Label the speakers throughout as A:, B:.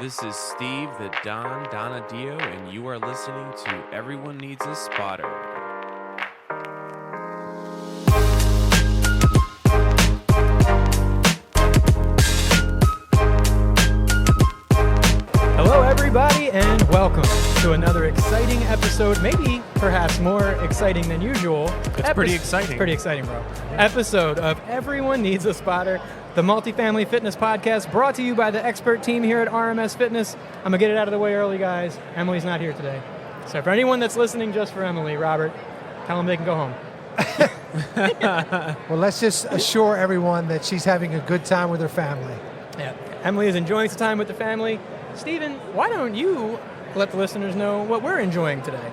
A: This is Steve the Don Donadio, and you are listening to Everyone Needs a Spotter.
B: Hello, everybody, and welcome to another exciting episode, maybe perhaps more exciting than usual.
A: It's pretty exciting.
B: Pretty exciting, bro. Episode of Everyone Needs a Spotter, the Multifamily Fitness podcast, brought to you by the expert team here at RMS Fitness. I'm going to get it out of the way early, guys. Emily's not here today. So for anyone that's listening just for Emily, Robert, tell them they can go home.
C: Well, let's just assure everyone that she's having a good time with her family.
B: Yeah, Emily is enjoying some time with the family. Steven, why don't you let the listeners know what we're enjoying today?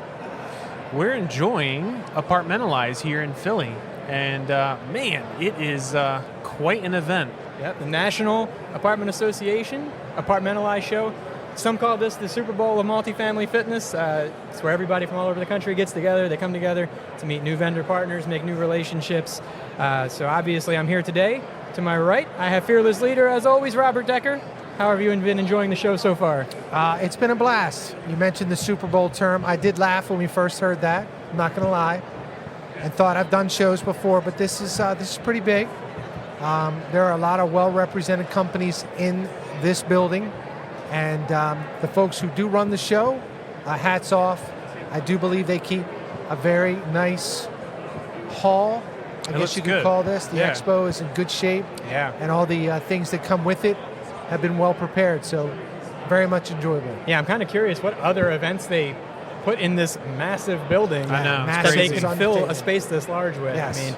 D: We're enjoying Apartmentalize here in Philly. And man, it is quite an event.
B: Yep, the National Apartment Association Apartmentalize show. Some call this the Super Bowl of Multifamily Fitness. It's where everybody from all over the country gets together. They come together to meet new vendor partners, make new relationships. So obviously I'm here today. To my right, I have fearless leader, as always, Robert Decker. How have you been enjoying the show so far?
C: It's been a blast. You mentioned the Super Bowl term. I did laugh when we first heard that. I'm not going to lie. And thought I've done shows before, but this is pretty big. There are a lot of well-represented companies in this building, and the folks who do run the show, hats off. I do believe they keep a very nice hall. I guess you could call this. The expo is in good shape, and all the things that come with it have been well prepared. So very much enjoyable.
B: Yeah, I'm kind of curious what other events they put in this massive building
D: I know,
B: that they can fill a space this large with.
C: Yes.
B: I mean,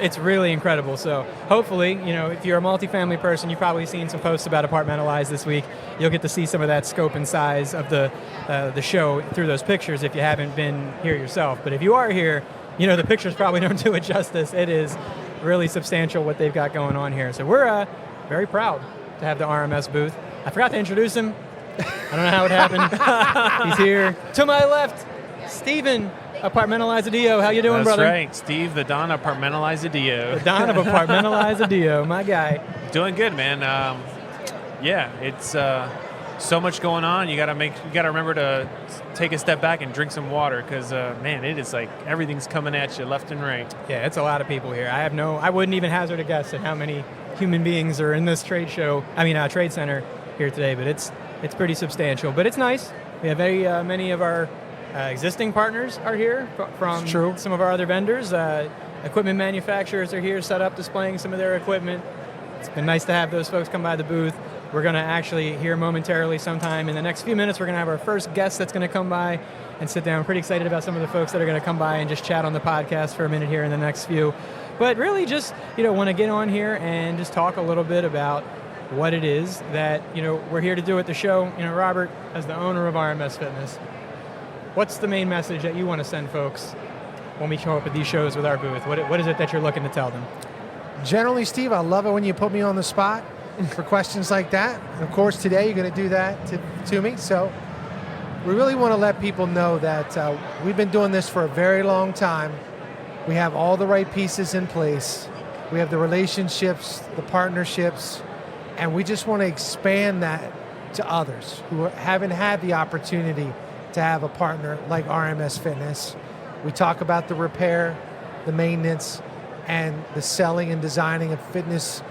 B: it's really incredible. So hopefully, if you're a multifamily person, you've probably seen some posts about Apartmentalize this week. You'll get to see some of that scope and size of the show through those pictures if you haven't been here yourself. But if you are here, the pictures probably don't do it justice. It is really substantial what they've got going on here. So we're very proud to have the RMS booth. I forgot to introduce him. I don't know how it happened. He's here. To my left, Steven, Apartmentalize Dio. How you doing, brother?
D: That's right. Steve, the Don Apartmentalize Dio.
B: The Don of Apartmentalize Dio, my guy.
D: Doing good, man. It's so much going on. You gotta remember to take a step back and drink some water, because man, it is like everything's coming at you left and right.
B: Yeah, it's a lot of people here. I wouldn't even hazard a guess at how many human beings are in this trade center here today, but it's pretty substantial. But it's nice. We have very many of our existing partners are here from some of our other vendors. Equipment manufacturers are here set up displaying some of their equipment. It's been nice to have those folks come by the booth. We're going to actually hear momentarily sometime in the next few minutes, we're going to have our first guest that's going to come by and sit down. I'm pretty excited about some of the folks that are going to come by and just chat on the podcast for a minute here in the next few. But really just, want to get on here and just talk a little bit about what it is that, we're here to do at the show. Robert, as the owner of RMS Fitness, what's the main message that you want to send folks when we show up at these shows with our booth? What is it that you're looking to tell them?
C: Generally, Steve, I love it when you put me on the spot for questions like that. And of course, today you're going to do that to me. So we really want to let people know that we've been doing this for a very long time. We have all the right pieces in place. We have the relationships, the partnerships, and we just want to expand that to others who haven't had the opportunity to have a partner like RMS Fitness. We talk about the repair, the maintenance, and the selling and designing of fitness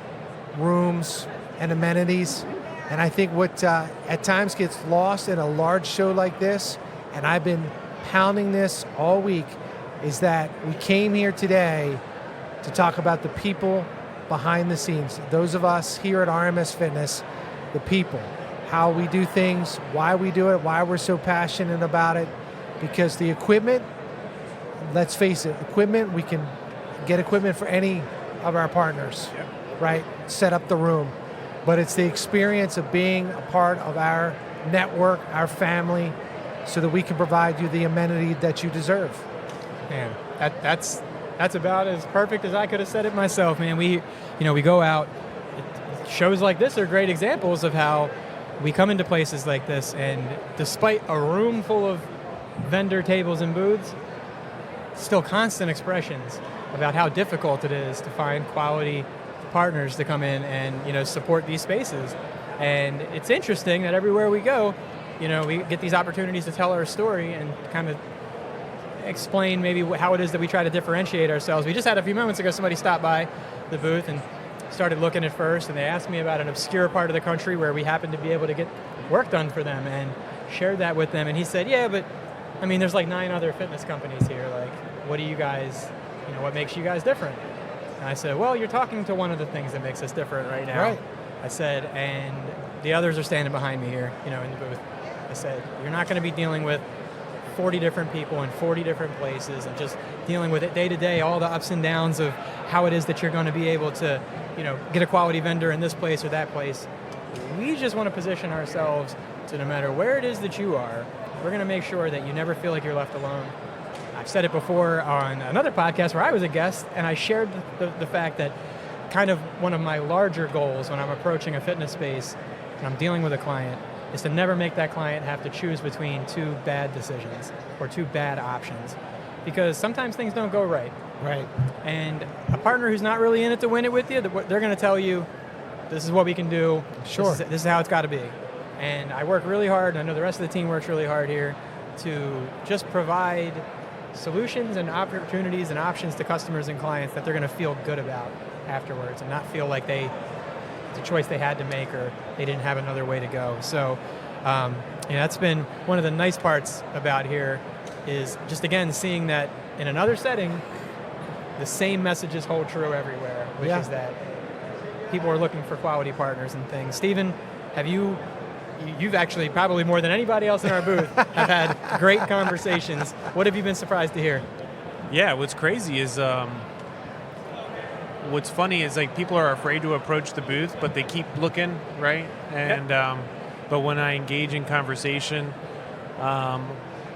C: rooms and amenities. And I think what at times gets lost in a large show like this, and I've been pounding this all week, is that we came here today to talk about the people behind the scenes. Those of us here at RMS Fitness, the people, how we do things, why we do it, why we're so passionate about it. Because the equipment, let's face it, we can get equipment for any of our partners, right? Set up the room. But it's the experience of being a part of our network, our family, so that we can provide you the amenity that you deserve.
B: Man, that's about as perfect as I could have said it myself, man. We go out. Shows like this are great examples of how we come into places like this, and despite a room full of vendor tables and booths, still constant expressions about how difficult it is to find quality partners to come in and support these spaces. And it's interesting that everywhere we go, we get these opportunities to tell our story and kind of explain maybe how it is that we try to differentiate ourselves. We just had a few moments ago, somebody stopped by the booth and started looking at first, and they asked me about an obscure part of the country where we happen to be able to get work done for them, and shared that with them. And he said, yeah, but there's like 9 other fitness companies here. Like, what do you guys, what makes you guys different? And I said, well, you're talking to one of the things that makes us different right now.
C: Right.
B: I said, and the others are standing behind me here, in the booth. I said, you're not going to be dealing with 40 different people in 40 different places and just dealing with it day to day, all the ups and downs of how it is that you're going to be able to, get a quality vendor in this place or that place. We just want to position ourselves to, no matter where it is that you are, we're going to make sure that you never feel like you're left alone. I've said it before on another podcast where I was a guest, and I shared the fact that kind of one of my larger goals when I'm approaching a fitness space and I'm dealing with a client is to never make that client have to choose between 2 bad decisions or 2 bad options, because sometimes things don't go right.
C: Right.
B: And a partner who's not really in it to win it with you, they're going to tell you, this is what we can do.
C: Sure.
B: This is how it's got to be. And I work really hard, and I know the rest of the team works really hard here to just provide solutions and opportunities and options to customers and clients that they're going to feel good about afterwards and not feel like it's a choice they had to make or they didn't have another way to go. So that's been one of the nice parts about here is just, again, seeing that in another setting, the same messages hold true everywhere, which is that people are looking for quality partners and things. Stephen, you've actually probably more than anybody else in our booth have had great conversations. What have you been surprised to hear?
D: Yeah, what's crazy is, what's funny is like people are afraid to approach the booth, but they keep looking, right? And but when I engage in conversation,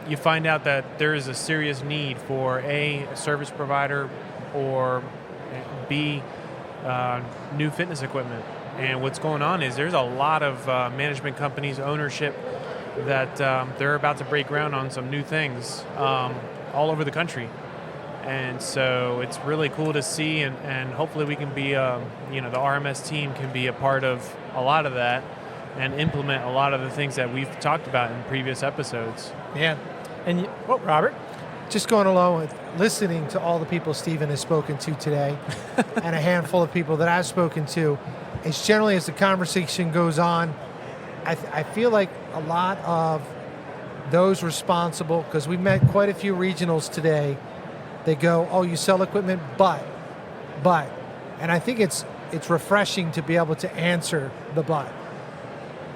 D: you find out that there is a serious need for a service provider or B, new fitness equipment. And what's going on is there's a lot of management companies, ownership, that they're about to break ground on some new things all over the country. And so it's really cool to see, and hopefully we can be, the RMS team can be a part of a lot of that and implement a lot of the things that we've talked about in previous episodes.
B: Yeah. And, Robert?
C: Just going along with listening to all the people Stephen has spoken to today and a handful of people that I've spoken to, it's generally as the conversation goes on, I feel like a lot of those responsible, because we've met quite a few regionals today, they go, oh, you sell equipment, but. And I think it's refreshing to be able to answer the but.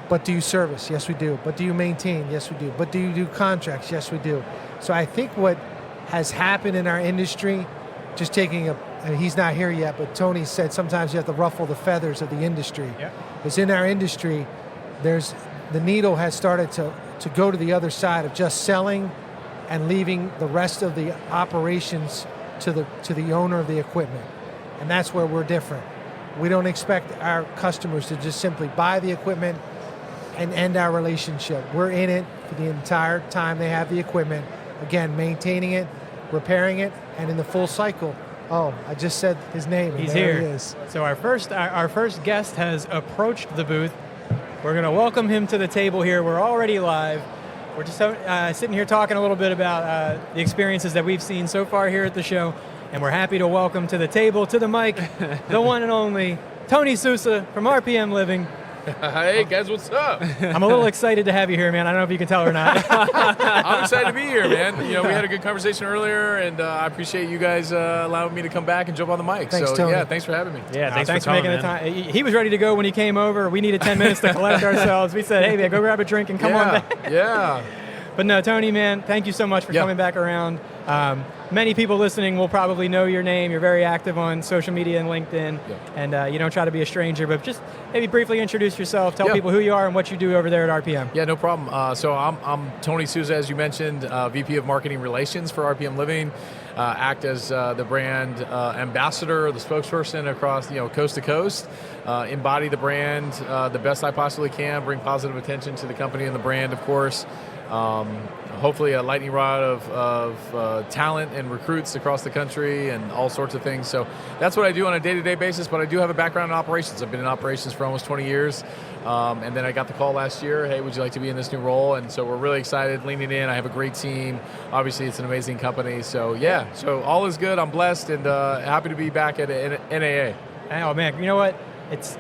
C: But do you service? Yes, we do. But do you maintain? Yes, we do. But do you do contracts? Yes, we do. So I think what has happened in our industry, just taking and he's not here yet, but Tony said sometimes you have to ruffle the feathers of the industry.
B: Yep.
C: Because in our industry, the needle has started to go to the other side of just selling and leaving the rest of the operations to the owner of the equipment. And that's where we're different. We don't expect our customers to just simply buy the equipment and end our relationship. We're in it for the entire time they have the equipment. Again, maintaining it, repairing it, and in the full cycle. Oh, I just said his name. And
B: He's
C: there
B: here.
C: He is.
B: So our first guest has approached the booth. We're going to welcome him to the table here. We're already live. We're just sitting here talking a little bit about the experiences that we've seen so far here at the show, and we're happy to welcome to the table, to the mic, the one and only Tony Sousa from RPM Living.
E: Hey guys, what's up?
B: I'm a little excited to have you here, man. I don't know if you can tell or not.
E: I'm excited to be here, man. We had a good conversation earlier, and I appreciate you guys allowing me to come back and jump on the mic.
C: Thanks,
E: so
C: Tony.
E: yeah, thanks for having me.
D: Yeah, thanks
B: for
D: coming,
B: making the
D: man.
B: time. He was ready to go when he came over. We needed 10 minutes to collect ourselves. We said, hey, man, go grab a drink and come on back.
E: Yeah.
B: But no, Tony, man, thank you so much for coming back around. Many people listening will probably know your name. You're very active on social media and LinkedIn, and you don't try to be a stranger, but just maybe briefly introduce yourself, tell people who you are and what you do over there at RPM.
E: Yeah, no problem. So I'm Tony Sousa, as you mentioned, VP of Marketing Relations for RPM Living. Act as the brand ambassador, the spokesperson across coast to coast. Embody the brand the best I possibly can. Bring positive attention to the company and the brand, of course. hopefully a lightning rod of talent and recruits across the country and all sorts of things. So that's what I do on a day-to-day basis, but I do have a background in operations. I've been in operations for almost 20 years. And then I got the call last year, hey, would you like to be in this new role? And so we're really excited, leaning in. I have a great team. Obviously, it's an amazing company. So, yeah, so all is good. I'm blessed and happy to be back at NAA.
B: Oh, man, you know what? It's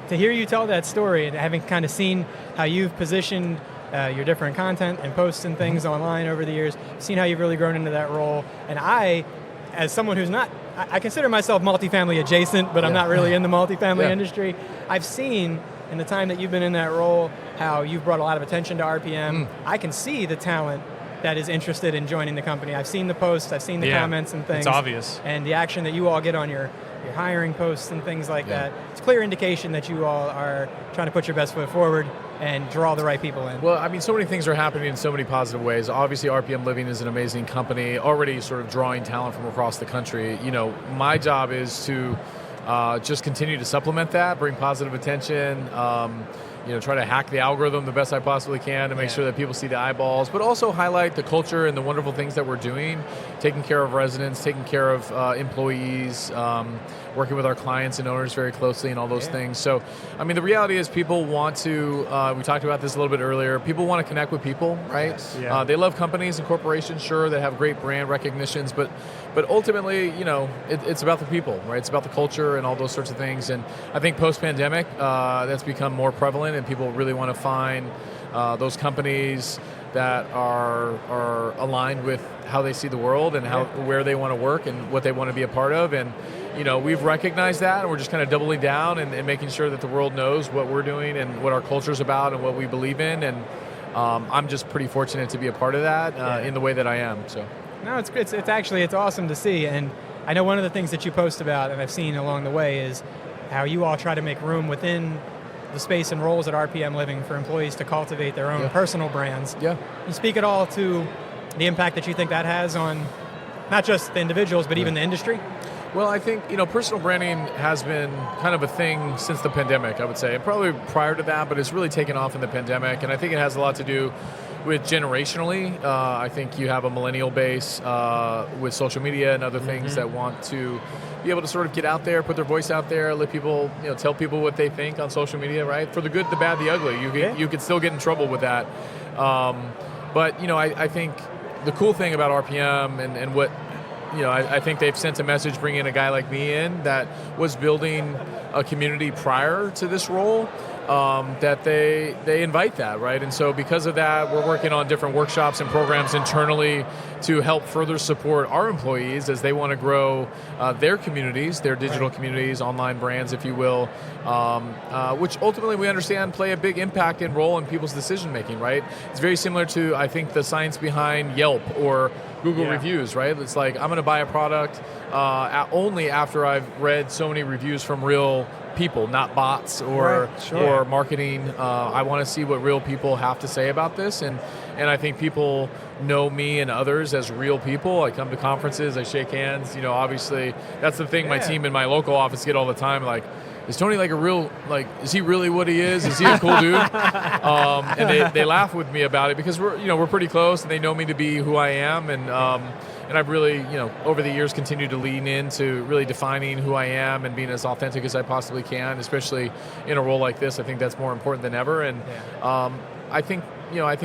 B: to hear you tell that story and having kind of seen how you've positioned your different content and posts and things online over the years, seen how you've really grown into that role. And I, as someone who's not, I consider myself multifamily adjacent, but I'm not really in the multifamily industry. I've seen in the time that you've been in that role how you've brought a lot of attention to RPM. I can see the talent that is interested in joining the company. I've seen the posts, I've seen the comments and things.
D: It's obvious.
B: And the action that you all get on your hiring posts and things like that. It's a clear indication that you all are trying to put your best foot forward and draw the right people in.
E: Well, I mean, so many things are happening in so many positive ways. Obviously, RPM Living is an amazing company, already sort of drawing talent from across the country. You know, my job is to just continue to supplement that, bring positive attention, try to hack the algorithm the best I possibly can to make sure that people see the eyeballs, but also highlight the culture and the wonderful things that we're doing, taking care of residents, taking care of employees, working with our clients and owners very closely and all those things. So, I mean, the reality is people want to, we talked about this a little bit earlier, people want to connect with people, right?
B: Yes. Yeah.
E: They love companies and corporations, sure, that have great brand recognitions, but ultimately, it's about the people, right? It's about the culture and all those sorts of things. And I think post-pandemic, that's become more prevalent, and people really want to find those companies that are aligned with how they see the world and where they want to work and what they want to be a part of. And we've recognized that, and we're just kind of doubling down and making sure that the world knows what we're doing and what our culture's about and what we believe in. And I'm just pretty fortunate to be a part of that in the way that I am. So.
B: No, it's awesome to see. And I know one of the things that you post about, and I've seen along the way, is how you all try to make room within the space and roles at RPM Living for employees to cultivate their own personal brands. Yeah. You speak at all to the impact that you think that has on not just the individuals, but even the industry?
E: Well, I think, personal branding has been kind of a thing since the pandemic, I would say. And probably prior to that, but it's really taken off in the pandemic. And I think it has a lot to do with generationally. I think you have a millennial base with social media and other things that want to be able to sort of get out there, put their voice out there, let people, tell people what they think on social media, right? For the good, the bad, the ugly. You could still get in trouble with that. But, I think the cool thing about RPM and what, I think they've sent a message bringing a guy like me in that was building a community prior to this role, that they invite that, right? And so because of that, we're working on different workshops and programs internally to help further support our employees as they want to grow their communities, their digital communities, online brands, if you will, which ultimately we understand play a big impact and role in people's decision-making, right? It's very similar to, I think, the science behind Yelp or Google reviews, right? It's like, I'm going to buy a product only after I've read so many reviews from real people, not bots or marketing. I want to see what real people have to say about this, and I think people know me and others as real people. I come to conferences, I shake hands. Obviously that's the thing my team in my local office get all the time. Like, is Tony like a real, is he really what he is? Is he a cool dude? And they laugh with me about it because we're pretty close, and they know me to be who I am, and I've really, over the years continued to lean into really defining who I am and being as authentic as I possibly can, especially in a role like this. I think that's more important than ever. And I think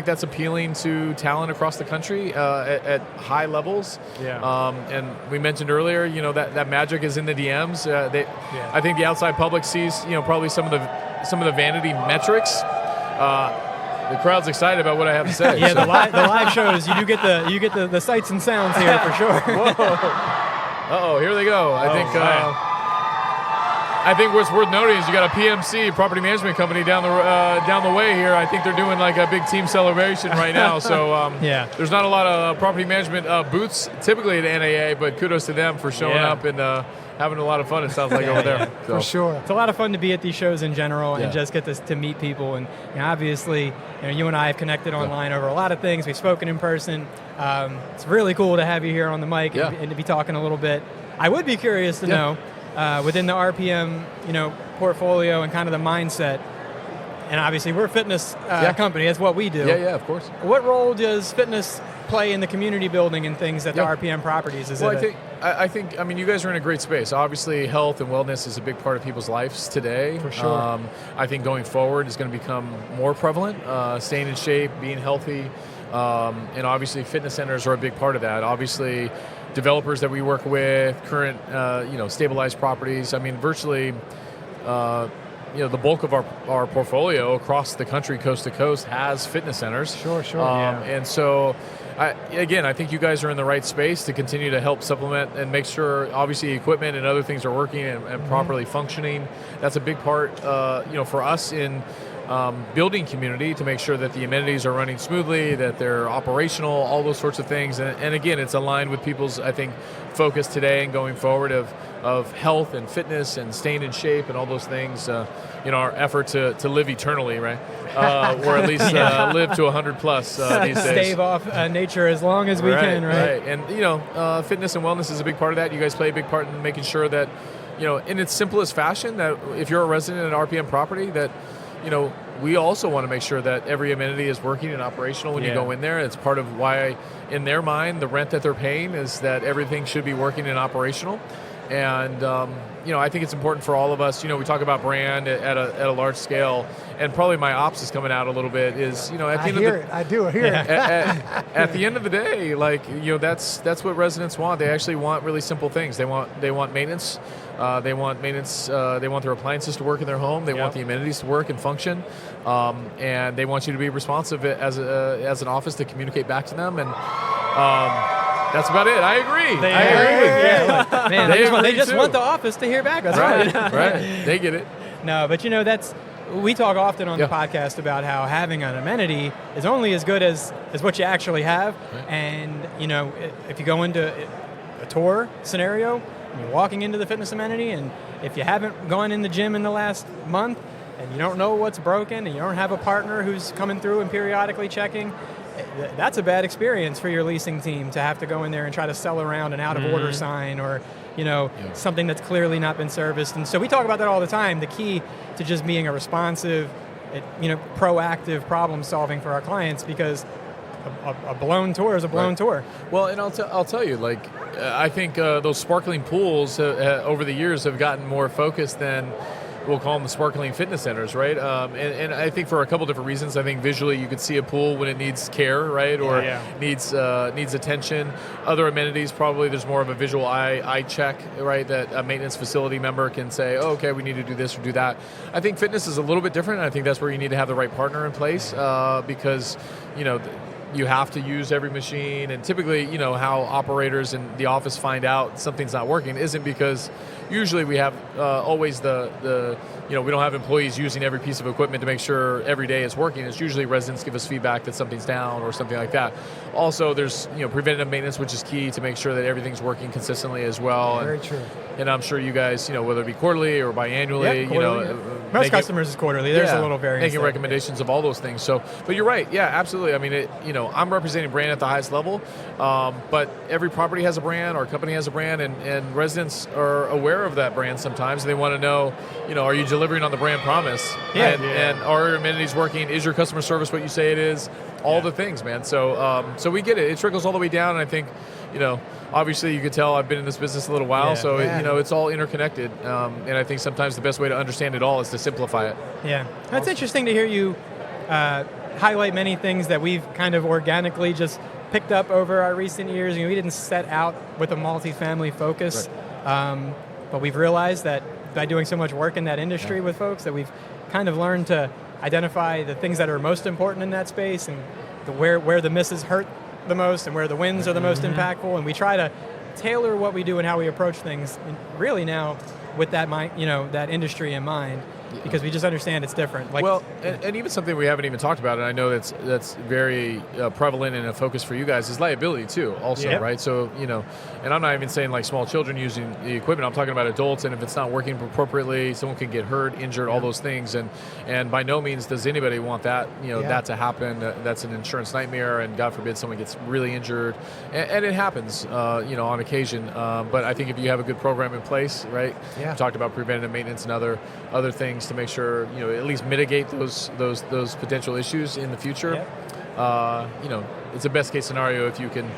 E: that's appealing to talent across the country at high levels. And we mentioned earlier, that magic is in the DMs. I think the outside public sees, probably some of the vanity metrics. The crowd's excited about what I have to say.
B: The live shows, you get the sights and sounds here for sure.
E: Whoa. Here they go. I think what's worth noting is you got a PMC, property management company, down the way here. I think they're doing like a big team celebration right now. So there's not a lot of property management booths typically at NAA, but kudos to them for showing up and having a lot of fun, it sounds like, over there.
C: So. For sure.
B: It's a lot of fun to be at these shows in general and just get to meet people. And obviously, you and I have connected online over a lot of things. We've spoken in person. It's really cool to have you here on the mic and to be talking a little bit. I would be curious to know, within the RPM, portfolio and kind of the mindset, and obviously we're a fitness company. That's what we do.
E: Yeah, of course.
B: What role does fitness play in the community building and things at the RPM properties?
E: I think, I mean, you guys are in a great space. Obviously, health and wellness is a big part of people's lives today.
B: For sure.
E: I think going forward is going to become more prevalent, staying in shape, being healthy, and obviously fitness centers are a big part of that. Obviously, developers that we work with, current, stabilized properties. I mean, virtually, the bulk of our portfolio across the country, coast to coast, has fitness centers.
C: Sure.
E: And so, I think you guys are in the right space to continue to help supplement and make sure, obviously, equipment and other things are working and properly functioning. That's a big part, for us in building community, to make sure that the amenities are running smoothly, that they're operational, all those sorts of things. And again, it's aligned with people's, I think, focus today and going forward of health and fitness and staying in shape and all those things. Our effort to live eternally, right? Or at least live to 100 plus these days.
B: Stave off nature as long as we can, right?
E: And fitness and wellness is a big part of that. You guys play a big part in making sure that, in its simplest fashion, that if you're a resident at an RPM property, that we also want to make sure that every amenity is working and operational when you go in there. It's part of why, in their mind, the rent that they're paying is that everything should be working and operational. And, I think it's important for all of us. We talk about brand at a large scale, and probably my ops is coming out a little bit, is, at the end of the...
C: I do hear it.
E: At the end of the day, that's what residents want. They actually want really simple things. They want maintenance. They want maintenance. They want their appliances to work in their home. They want the amenities to work and function, and they want you to be responsive as an office to communicate back to them. And that's about it. I agree.
B: They
E: agree.
B: Man, they just want the office to hear back. That's
E: right. They get it.
B: No, but we talk often on the podcast about how having an amenity is only as good as what you actually have.
E: Right.
B: And, if you go into a tour scenario, you're walking into the fitness amenity, and if you haven't gone in the gym in the last month and you don't know what's broken and you don't have a partner who's coming through and periodically checking, that's a bad experience for your leasing team to have to go in there and try to sell around an out-of-order sign or, something that's clearly not been serviced. And so we talk about that all the time, the key to just being a responsive, proactive problem solving for our clients, because a blown tour is a blown tour.
E: Well, and I'll tell you, I think those sparkling pools over the years have gotten more focused than, we'll call them the sparkling fitness centers, right? And I think for a couple different reasons. I think visually you could see a pool when it needs care, right? Or needs attention. Other amenities, probably there's more of a visual eye check, right? That a maintenance facility member can say, oh, okay, we need to do this or do that. I think fitness is a little bit different. And I think that's where you need to have the right partner in place because, you have to use every machine, and typically, how operators in the office find out something's not working isn't because usually we have always we don't have employees using every piece of equipment to make sure every day it's working. It's usually residents give us feedback that something's down or something like that. Also, there's preventative maintenance, which is key to make sure that everything's working consistently as well.
C: Very true.
E: And I'm sure you guys, whether it be quarterly or biannually,
B: most customers is quarterly. There's a little variance.
E: Making recommendations of all those things. So, but you're right. Yeah, absolutely. I mean, I'm representing brand at the highest level, but every property has a brand, our company has a brand, and residents are aware of that brand sometimes. And they want to know, are you delivering on the brand promise? And are your amenities working? Is your customer service what you say it is? All the things, man. So, so we get it. It trickles all the way down, and I think, obviously you could tell I've been in this business a little while, it's all interconnected. And I think sometimes the best way to understand it all is to simplify it.
B: Yeah, that's interesting to hear you highlight many things that we've kind of organically just picked up over our recent years. We didn't set out with a multifamily focus, but we've realized that by doing so much work in that industry with folks that we've kind of learned to identify the things that are most important in that space and where the misses hurt the most and where the wins are the most impactful, and we try to tailor what we do and how we approach things really now with that that industry in mind, because we just understand it's different.
E: And even something we haven't even talked about, and I know that's very prevalent and a focus for you guys, is liability too, also, right? So, and I'm not even saying like small children using the equipment, I'm talking about adults, and if it's not working appropriately, someone can get hurt, injured, all those things, and by no means does anybody want that, that to happen. That's an insurance nightmare, and God forbid someone gets really injured, and it happens, on occasion, but I think if you have a good program in place, right? We talked about preventative maintenance and other things. things to make sure, at least mitigate those potential issues in the future.
B: Yep.
E: It's a best case scenario if you can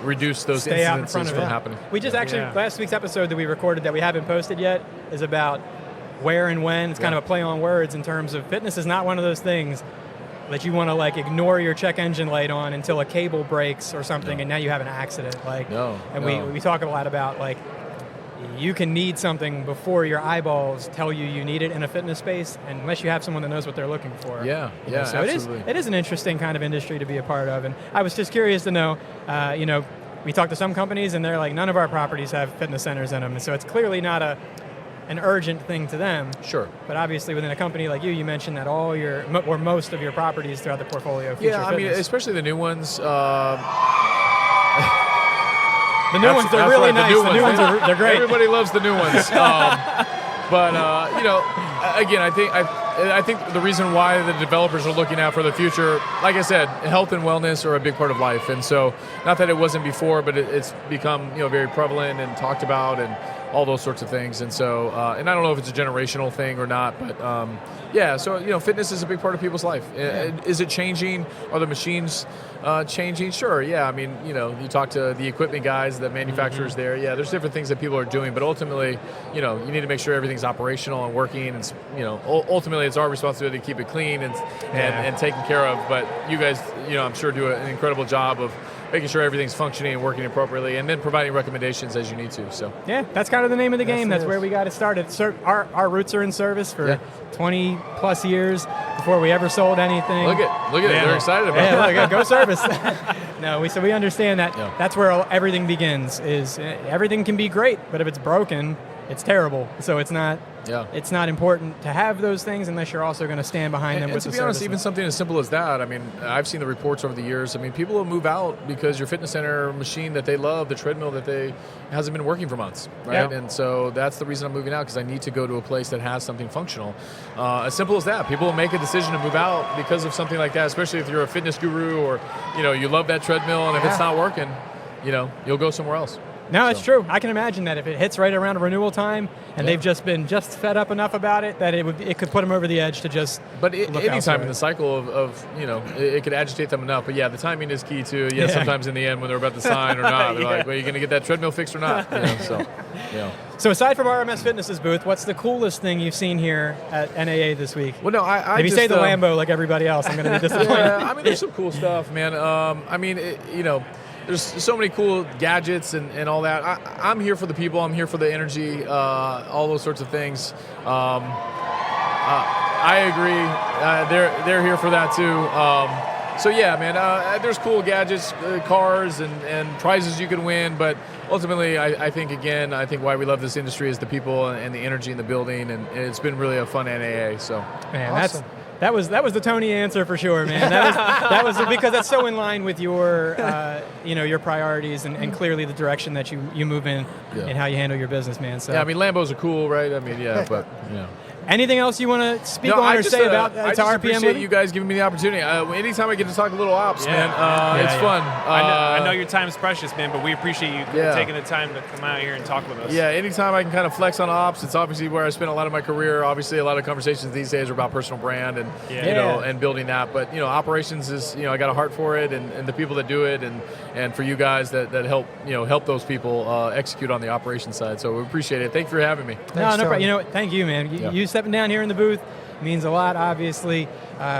E: reduce those
B: Stay out in
E: incidences
B: front of
E: from
B: it.
E: happening.
B: We just actually, last week's episode that we recorded that we haven't posted yet is about where and when. It's kind of a play on words in terms of fitness is not one of those things that you want to ignore your check engine light on until a cable breaks or something, and now you have an accident. We talk a lot about you can need something before your eyeballs tell you need it in a fitness space, and unless you have someone that knows what they're looking for.
E: So
B: absolutely. It is an interesting kind of industry to be a part of, and I was just curious to know, we talked to some companies and they're like, none of our properties have fitness centers in them, and so it's clearly not an urgent thing to them.
E: Sure.
B: But obviously within a company like you mentioned that all your, or most of your properties throughout the portfolio feature fitness.
E: I mean, especially the new ones.
B: The new ones, they're really nice. The new ones, they're great.
E: Everybody loves the new ones. Again, I think the reason why the developers are looking out for the future, like I said, health and wellness are a big part of life. And so, not that it wasn't before, but it's become very prevalent and talked about and all those sorts of things. And so, and I don't know if it's a generational thing or not, but so fitness is a big part of people's life. Is it changing? Are the machines changing? Sure, yeah. I mean, you talk to the equipment guys, the manufacturers there. Yeah, there's different things that people are doing, but ultimately, you need to make sure everything's operational and working. And ultimately, it's our responsibility to keep it clean and taken care of. But you guys, I'm sure do an incredible job of making sure everything's functioning and working appropriately, and then providing recommendations as you need to. So
B: yeah, that's kind of the name of the game. That's where we got it started. Our roots are in service for 20 plus years before we ever sold anything.
E: Look at it. They're excited about it.
B: Yeah, go service. So we understand that that's where everything begins. Is everything can be great, but if it's broken, it's terrible. So it's not. It's not important to have those things unless you're also going to stand behind them.
E: And to be honest, even something as simple as that. I mean, I've seen the reports over the years. I mean, people will move out because your fitness center machine that they love, the treadmill that hasn't been working for months, right? And so that's the reason I'm moving out, because I need to go to a place that has something functional. As simple as that. People will make a decision to move out because of something like that, especially if you're a fitness guru or you love that treadmill, and if it's not working, you'll go somewhere else.
B: No, it's true. I can imagine that if it hits right around renewal time and they've just been fed up enough about it, that it could put them over the edge to just.
E: But any time in the cycle of it could agitate them enough. But the timing is key too. Sometimes in the end when they're about to sign or not, they're like, well, are you going to get that treadmill fixed or not?
B: So aside from RMS Fitness's booth, what's the coolest thing you've seen here at NAA this week?
E: Well, no,
B: if you say the Lambo like everybody else, I'm going to be disappointed.
E: I mean, there's some cool stuff, man. There's so many cool gadgets and all that. I'm here for the people. I'm here for the energy, all those sorts of things. I agree. They're here for that too. There's cool gadgets, cars, and prizes you can win. But ultimately, I think why we love this industry is the people and the energy in the building, and it's been really a fun NAA. So,
B: man,
C: awesome.
B: That was the Tony answer for sure, man. That was because that's so in line with your your priorities and clearly the direction that you move in and how you handle your business, man. So
E: Lambos are cool, right? I mean,
B: Anything else you want to speak on or say about
E: I just
B: RPM?
E: appreciate you guys giving me the opportunity. Anytime I get to talk a little ops, man, it's fun.
D: I know your time is precious, man, but we appreciate you taking the time to come out here and talk with us.
E: Yeah, anytime I can kind of flex on ops, it's obviously where I spent a lot of my career. Obviously, a lot of conversations these days are about personal brand and and building that. But operations is I got a heart for it, and the people that do it, and for you guys that help help those people execute on the operations side. So we appreciate it. Thank you for having me.
B: No problem. Thank you, man. You stepping down here in the booth means a lot, obviously,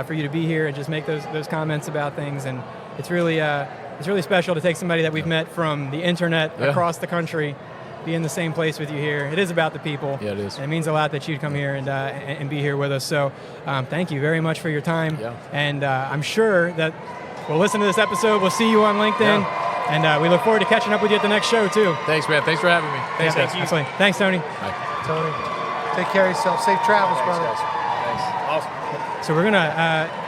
B: for you to be here and just make those comments about things. And it's really special to take somebody that we've met from the internet across the country, be in the same place with you here. It is about the people.
E: Yeah, it is.
B: And it means a lot that you'd come here and be here with us. So thank you very much for your time. Yeah. And I'm sure that we'll listen to this episode. We'll see you on LinkedIn. Yeah. And we look forward to catching up with you at the next show, too.
E: Thanks, man. Thanks for having me.
B: Thanks, guys. Absolutely. Thanks, Tony.
E: Bye.
C: Tony, take care of yourself. Safe travels, brother.
E: Guys. Thanks. Awesome.
B: So we're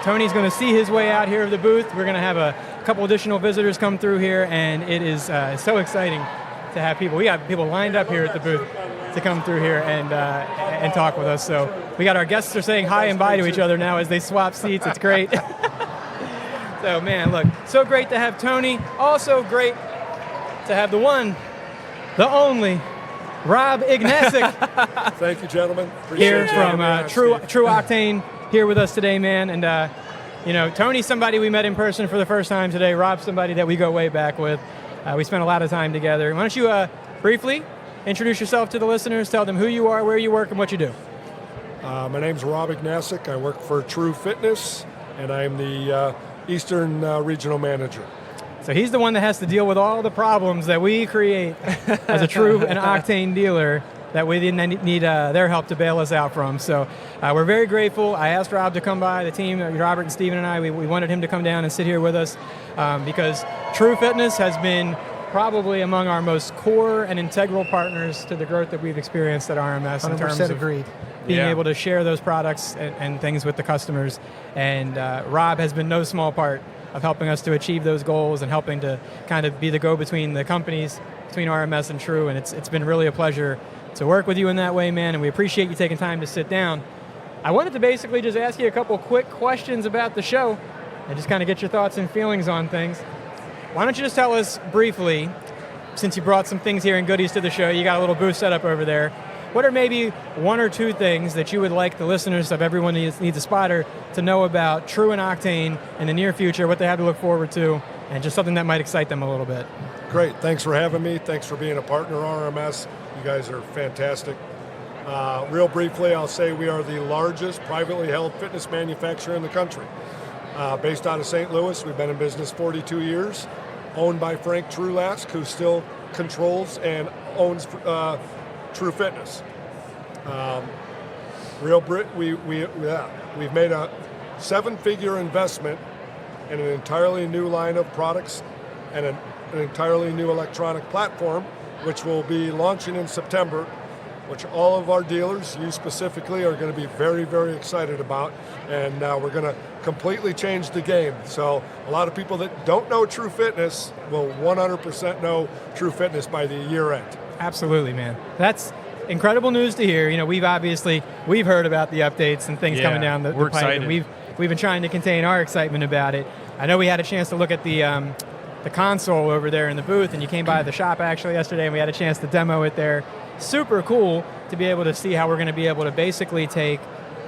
B: Tony's going to see his way out here of the booth. We're going to have a couple additional visitors come through here, and it is so exciting to have people. We got people lined up here at the booth to come through here and talk with us. So we got our guests are saying hi and bye to each other now as they swap seats. It's great. So, man, look, so great to have Tony. Also great to have the one, the only, Rob Ignasek
F: Thank you, gentlemen.
B: here
F: Appreciate you
B: from
F: having me on,
B: True
F: Steve.
B: Octane here with us today, man. And Tony's somebody we met in person for the first time today. Rob's somebody that we go way back with. We spent a lot of time together. Why don't you briefly introduce yourself to the listeners, tell them who you are, where you work, and what you do.
F: My name's Rob Ignasek. I work for True Fitness, and I'm the Eastern Regional Manager.
B: So he's the one that has to deal with all the problems that we create as a True and Octane dealer that we need their help to bail us out from. So we're very grateful. I asked Rob to come by, the team, Robert and Steven and I, we wanted him to come down and sit here with us because True Fitness has been probably among our most core and integral partners to the growth that we've experienced at RMS in terms of
C: agreed.
B: being able to share those products and things with the customers. And Rob has been no small part of helping us to achieve those goals and helping to kind of be the go-between the companies, between RMS and True. And it's been really a pleasure to work with you in that way, man, and we appreciate you taking time to sit down. I wanted to basically just ask you a couple quick questions about the show and just kind of get your thoughts and feelings on things. Why don't you just tell us briefly, since you brought some things here and goodies to the show, you got a little booth set up over there, what are maybe one or two things that you would like the listeners of Everyone Needs a Spotter to know about True and Octane in the near future, what they have to look forward to, and just something that might excite them a little bit?
F: Great. Thanks for having me. Thanks for being a partner of RMS. You guys are fantastic. Real briefly, I'll say we are the largest privately held fitness manufacturer in the country. Based out of St. Louis, we've been in business 42 years, owned by Frank Trulask, who still controls and owns True Fitness. We've made a 7-figure investment in an entirely new line of products and an entirely new electronic platform, which will be launching in September, which all of our dealers, you specifically, are going to be very, very excited about. And we're going to completely change the game. So a lot of people that don't know True Fitness will 100% know True Fitness by the year end.
B: Absolutely, man. That's incredible news to hear. We've heard about the updates and things coming down the
D: we're
B: pipe.
D: excited.
B: And we've been trying to contain our excitement about it. I know we had a chance to look at the console over there in the booth, and you came by the shop actually yesterday, and we had a chance to demo it there. Super cool to be able to see how we're going to be able to basically take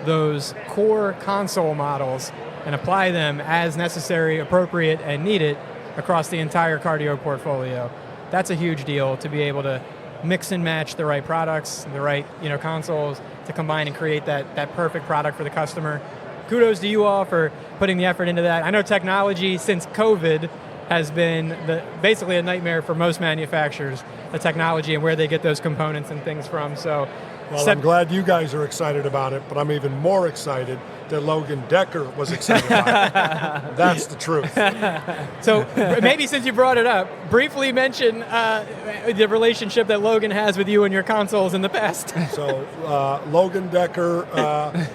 B: those core console models and apply them as necessary, appropriate, and needed across the entire cardio portfolio. That's a huge deal to be able to mix and match the right products, the right consoles to combine and create that perfect product for the customer. Kudos to you all for putting the effort into that. I know technology since COVID has been basically a nightmare for most manufacturers, the technology and where they get those components and things from. So,
F: I'm glad you guys are excited about it, but I'm even more excited that Logan Decker was excited about it. That's the truth.
B: So maybe since you brought it up, briefly mention the relationship that Logan has with you and your consoles in the past.
F: So Logan Decker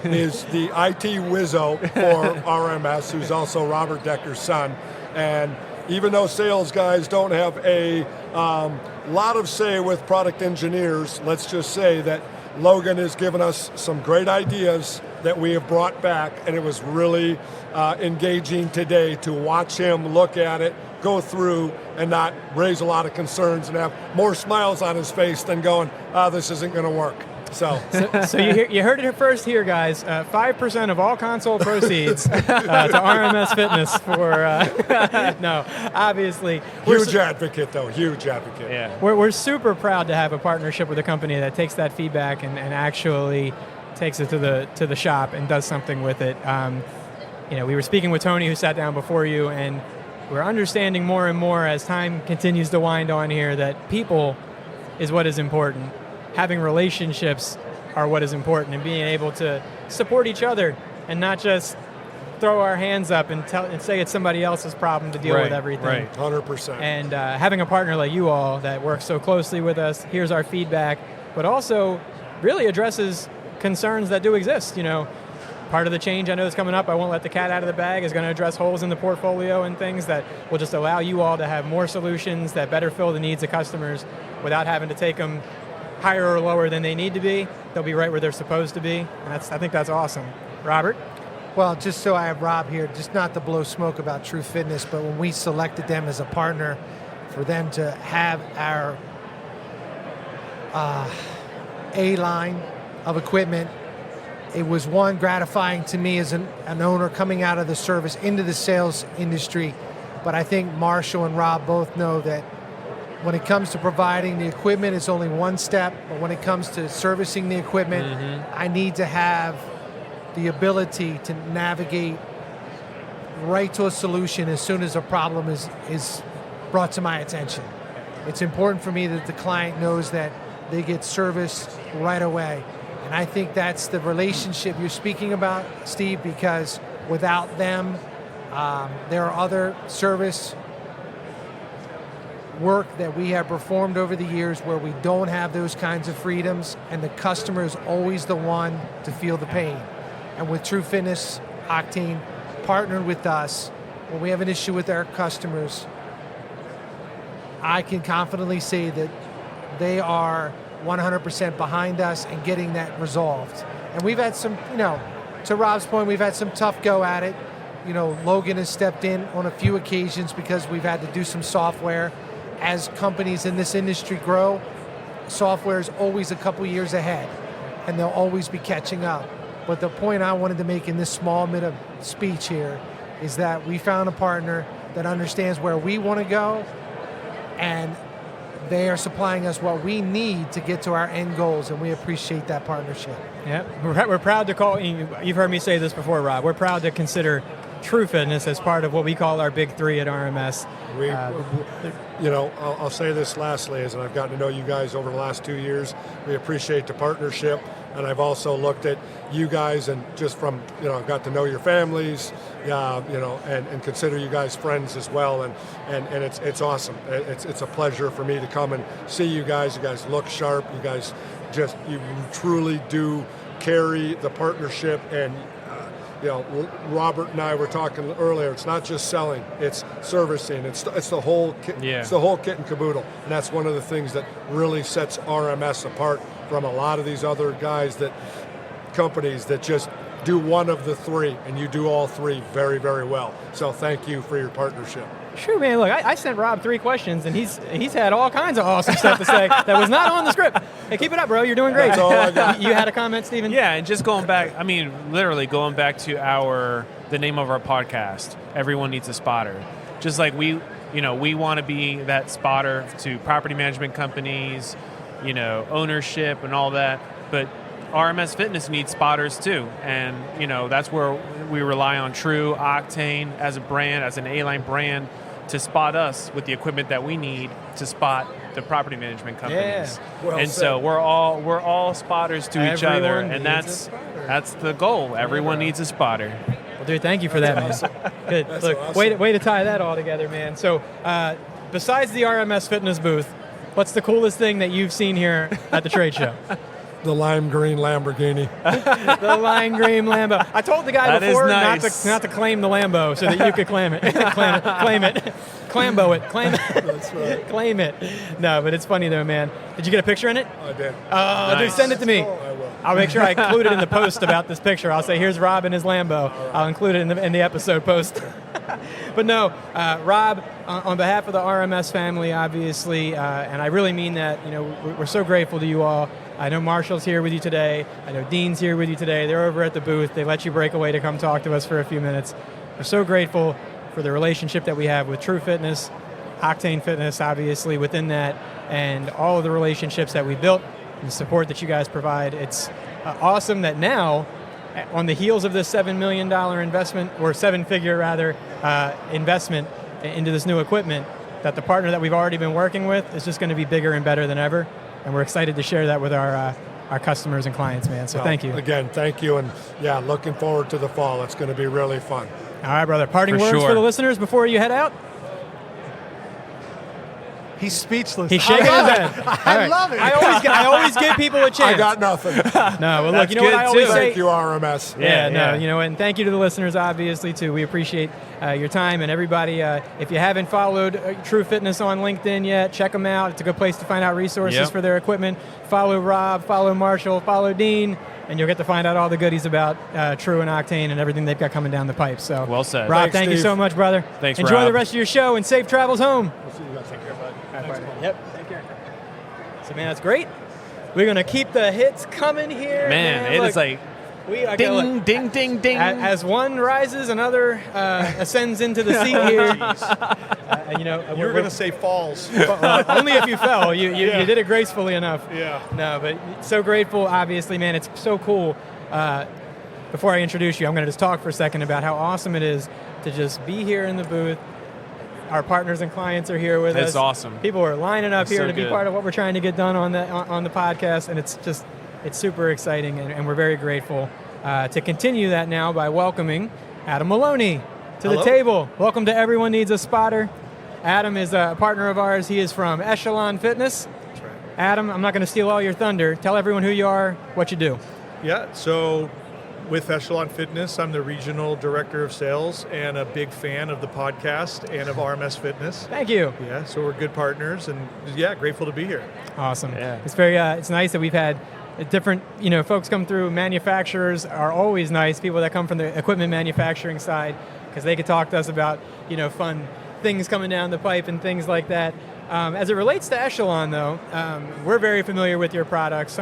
F: is the IT wizzo for RMS, who's also Robert Decker's son. And even though sales guys don't have a lot of say with product engineers, let's just say that Logan has given us some great ideas that we have brought back, and it was really engaging today to watch him look at it, go through, and not raise a lot of concerns and have more smiles on his face than going, this isn't going to work. So
B: you heard it first here, guys. 5% of all console proceeds to RMS Fitness for no, obviously.
F: Huge advocate, though. Huge advocate.
D: Yeah.
B: We're super proud to have a partnership with a company that takes that feedback and actually takes it to the shop and does something with it. We were speaking with Tony, who sat down before you, and we're understanding more and more as time continues to wind on here that people is what is important. Having relationships are what is important, and being able to support each other and not just throw our hands up and say it's somebody else's problem to deal with everything.
F: Right, 100%.
B: And having a partner like you all that works so closely with us, hears our feedback, but also really addresses concerns that do exist. Part of the change I know that's coming up, I won't let the cat out of the bag, is going to address holes in the portfolio and things that will just allow you all to have more solutions that better fill the needs of customers without having to take them higher or lower than they need to be. They'll be right where they're supposed to be. And I think that's awesome. Robert?
C: Well, just so I have Rob here, just not to blow smoke about True Fitness, but when we selected them as a partner, for them to have A line of equipment. It was one, gratifying to me as an owner coming out of the service into the sales industry, but I think Marshall and Rob both know that when it comes to providing the equipment, it's only one step, but when it comes to servicing the equipment, I need to have the ability to navigate right to a solution as soon as a problem is brought to my attention. It's important for me that the client knows that they get service right away. And I think that's the relationship you're speaking about, Steve, because without them, there are other service work that we have performed over the years where we don't have those kinds of freedoms, and the customer is always the one to feel the pain. And with True Fitness, Octane partnered with us, when we have an issue with our customers, I can confidently say that they are 100% behind us and getting that resolved. And we've had some, to Rob's point, we've had some tough go at it. Logan has stepped in on a few occasions because we've had to do some software. As companies in this industry grow, software is always a couple years ahead, and they'll always be catching up. But the point I wanted to make in this small bit of speech here is that we found a partner that understands where we want to go, and they are supplying us what we need to get to our end goals, and we appreciate that partnership.
B: Yeah, we're proud to call, you've heard me say this before, Rob, we're proud to consider True Fitness as part of what we call our big three at RMS.
F: I'll say this lastly, as I've gotten to know you guys over the last 2 years, we appreciate the partnership, and I've also looked at you guys and just from, I've got to know your families, and consider you guys friends as well, and it's awesome. It's a pleasure for me to come and see you guys. You guys look sharp. You guys you truly do carry the partnership, and Robert and I were talking earlier. It's not just selling; it's servicing. It's the whole kit. Yeah. It's the whole kit and caboodle, and that's one of the things that really sets RMS apart from a lot of these other companies that just do one of the three, and you do all three very, very well. So thank you for your partnership.
B: Sure, man. Look, I sent Rob 3 questions, and he's had all kinds of awesome stuff to say that was not on the script. Hey, keep it up, bro. You're doing great.
F: That's all I got.
B: You had a comment, Steven?
D: Yeah, and just going back, literally going back to the name of our podcast, Everyone Needs a Spotter. Just like we want to be that spotter to property management companies, ownership and all that, but RMS Fitness needs spotters too, and that's where we rely on True, Octane as a brand, as an A-line brand, to spot us with the equipment that we need to spot the property management companies.
B: Yeah.
F: Well
D: and
F: said.
D: So we're all spotters to each other, and that's the goal. Everyone needs a spotter.
B: Well, dude, thank you for that, man.
F: Awesome.
B: Good.
F: That's
B: Look,
F: awesome.
B: way to tie that all together, man. So, besides the RMS Fitness booth, what's the coolest thing that you've seen here at the trade show?
F: The lime green Lamborghini.
B: The lime green Lambo. I told the guy
D: That
B: before
D: is nice.
B: not to claim the Lambo so that you could claim it. claim it. Clambo it. Claim it.
F: That's right.
B: Claim it. No, but it's funny though, man. Did you get a picture in it?
F: I did.
B: Oh, dude, send it to me.
F: I will.
B: I'll make sure I include it in the post about this picture. I'll say, here's Rob and his Lambo. I'll include it in the episode post. But no, Rob, on behalf of the RMS family, obviously, and I really mean that, we're so grateful to you all. I know Marshall's here with you today. I know Dean's here with you today. They're over at the booth. They let you break away to come talk to us for a few minutes. We're so grateful for the relationship that we have with True Fitness, Octane Fitness, obviously, within that, and all of the relationships that we built and the support that you guys provide. It's awesome that now, on the heels of this $7 million investment, or 7-figure rather, investment into this new equipment, that the partner that we've already been working with is just going to be bigger and better than ever. And we're excited to share that with our customers and clients, man. So thank you.
F: Again, thank you. And looking forward to the fall. It's going to be really fun.
B: All right, brother. Parting
D: For
B: words
D: sure.
B: for the listeners before you head out?
C: He's speechless.
B: He's shaking his head.
C: I love it.
B: I always give people a chance.
F: I got nothing.
B: No, well, look,
D: That's
B: you know what
D: good,
B: I always
D: too.
B: say?
F: Thank you, RMS.
B: Yeah, and thank you to the listeners, obviously, too. We appreciate your time, and everybody, if you haven't followed True Fitness on LinkedIn yet, check them out. It's a good place to find out resources for their equipment. Follow Rob, follow Marshall, follow Dean, and you'll get to find out all the goodies about True and Octane and everything they've got coming down the pipe. So,
D: Well said.
B: Rob,
F: Thanks,
B: thank you
F: Steve.
B: so much, brother.
D: Thanks,
B: Enjoy
D: Rob.
B: the rest of your show, and safe travels home.
F: We'll see you guys. Take care, bud.
B: Yep. Take care. So, man, that's great. We're going to keep the hits coming here.
D: Man, it is like ding, ding, ding, ding.
B: As one rises, another ascends into the seat here.
G: You're going to say falls.
B: Only if you fell. You did it gracefully enough.
G: Yeah.
B: No, but so grateful, obviously, man. It's so cool. Before I introduce you, I'm going to just talk for a second about how awesome it is to just be here in the booth. Our partners and clients are here with us.
D: It's awesome.
B: People are lining up here
D: so
B: to be
D: good.
B: part of what we're trying to get done on the podcast, and it's super exciting, and we're very grateful to continue that now by welcoming Adam Maloney to the table. Welcome to Everyone Needs a Spotter. Adam is a partner of ours. He is from Echelon Fitness.
G: That's right.
B: Adam, I'm not going to steal all your thunder. Tell everyone who you are, what you do.
G: Yeah, so with Echelon Fitness, I'm the regional director of sales and a big fan of the podcast and of RMS Fitness.
B: Thank you.
G: Yeah, so we're good partners, and grateful to be here.
B: Awesome.
D: Yeah.
B: It's very. It's nice that we've had different, folks come through. Manufacturers are always nice. People that come from the equipment manufacturing side, because they could talk to us about, fun things coming down the pipe and things like that. As it relates to Echelon, though, we're very familiar with your products.